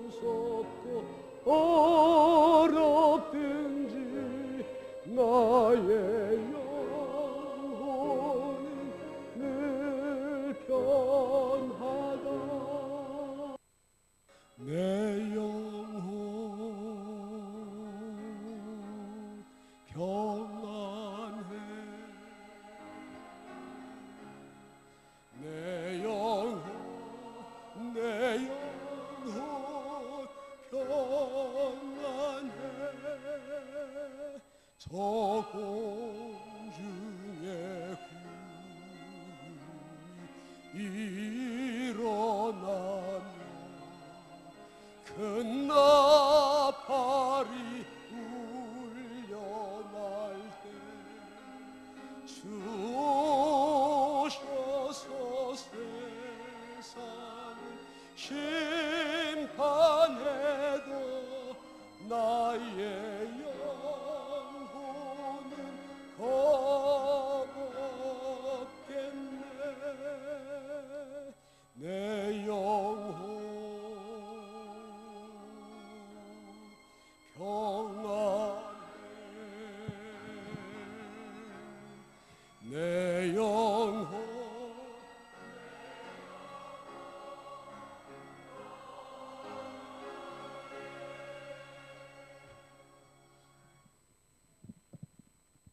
무섭고 어렵든지 나의 영혼은 늘 편하다. 내 영혼 평안해. 내 영혼 평안해. 저 공중의 구름이 일어나며 큰 나팔이 울려날 때 주 오셔서 세상을 심판해도 나의 영혼은 겁없겠네. 내 영혼 평안해. 내 영혼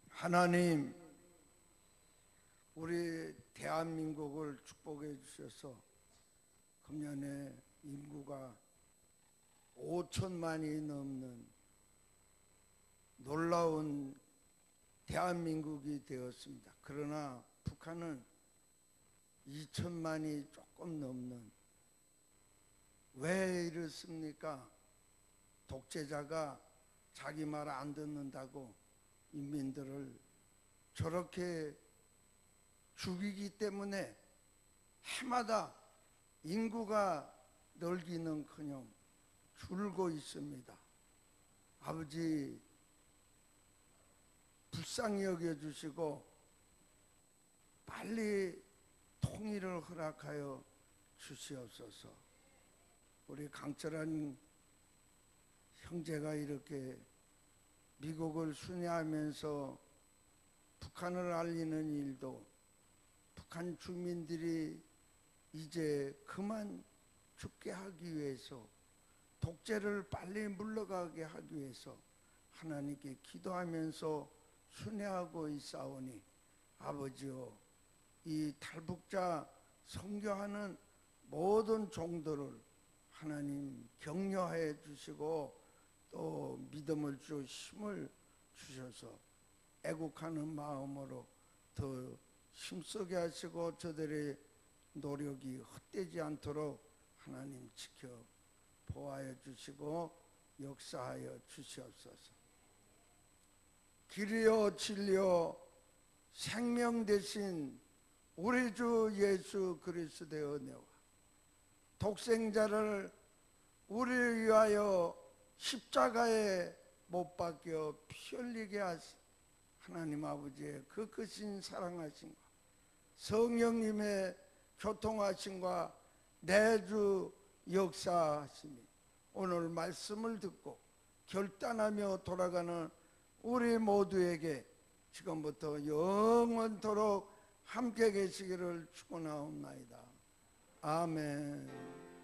하나님, 우리 대한민국을 축복해 주셔서 금년에 인구가 5천만이 넘는 놀라운 대한민국이 되었습니다. 그러나 북한은 2천만이 조금 넘는, 왜 이렇습니까? 독재자가 자기 말 안 듣는다고 인민들을 저렇게 죽이기 때문에 해마다 인구가 늘기는커녕 줄고 있습니다. 아버지, 불쌍히 여겨주시고 빨리 통일을 허락하여 주시옵소서. 우리 강철한 형제가 이렇게 미국을 순회하면서 북한을 알리는 일도, 북한 주민들이 이제 그만 죽게 하기 위해서, 독재를 빨리 물러가게 하기 위해서 하나님께 기도하면서 순회하고 있사오니, 아버지여, 이 탈북자 선교하는 모든 종들을 하나님 격려해 주시고 또 믿음을 주어 힘을 주셔서 애국하는 마음으로 더 힘쓰게 하시고 저들의 노력이 헛되지 않도록 하나님 지켜 보호하여 주시고 역사하여 주시옵소서. 길이요 진리요 생명 되신 우리 주 예수 그리스도의 은혜와 독생자를 우리를 위하여 십자가에 못 박혀 피 흘리게 하신 하나님 아버지의 그 크신 사랑하심과 성령님의 교통하심과 내주 역사하심이 오늘 말씀을 듣고 결단하며 돌아가는 우리 모두에게 지금부터 영원토록 함께 계시기를 축원하옵나이다. 아멘.